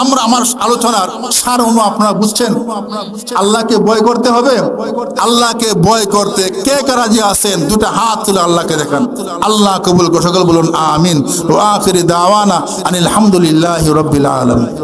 আলোচনার সার আপনারা বুঝছেন, আল্লাহকে ভয় করতে হবে। আল্লাহকে ভয় করতে কে কে রাজি আছেন? 2টা হাত তুলে আল্লাহকে দেখান। আল্লাহ কবুল করে, সকল বলুন আমিন। ওয়া আখিরি দাওয়ানা আনিল হামদুলিল্লাহি রাব্বিল আলামিন।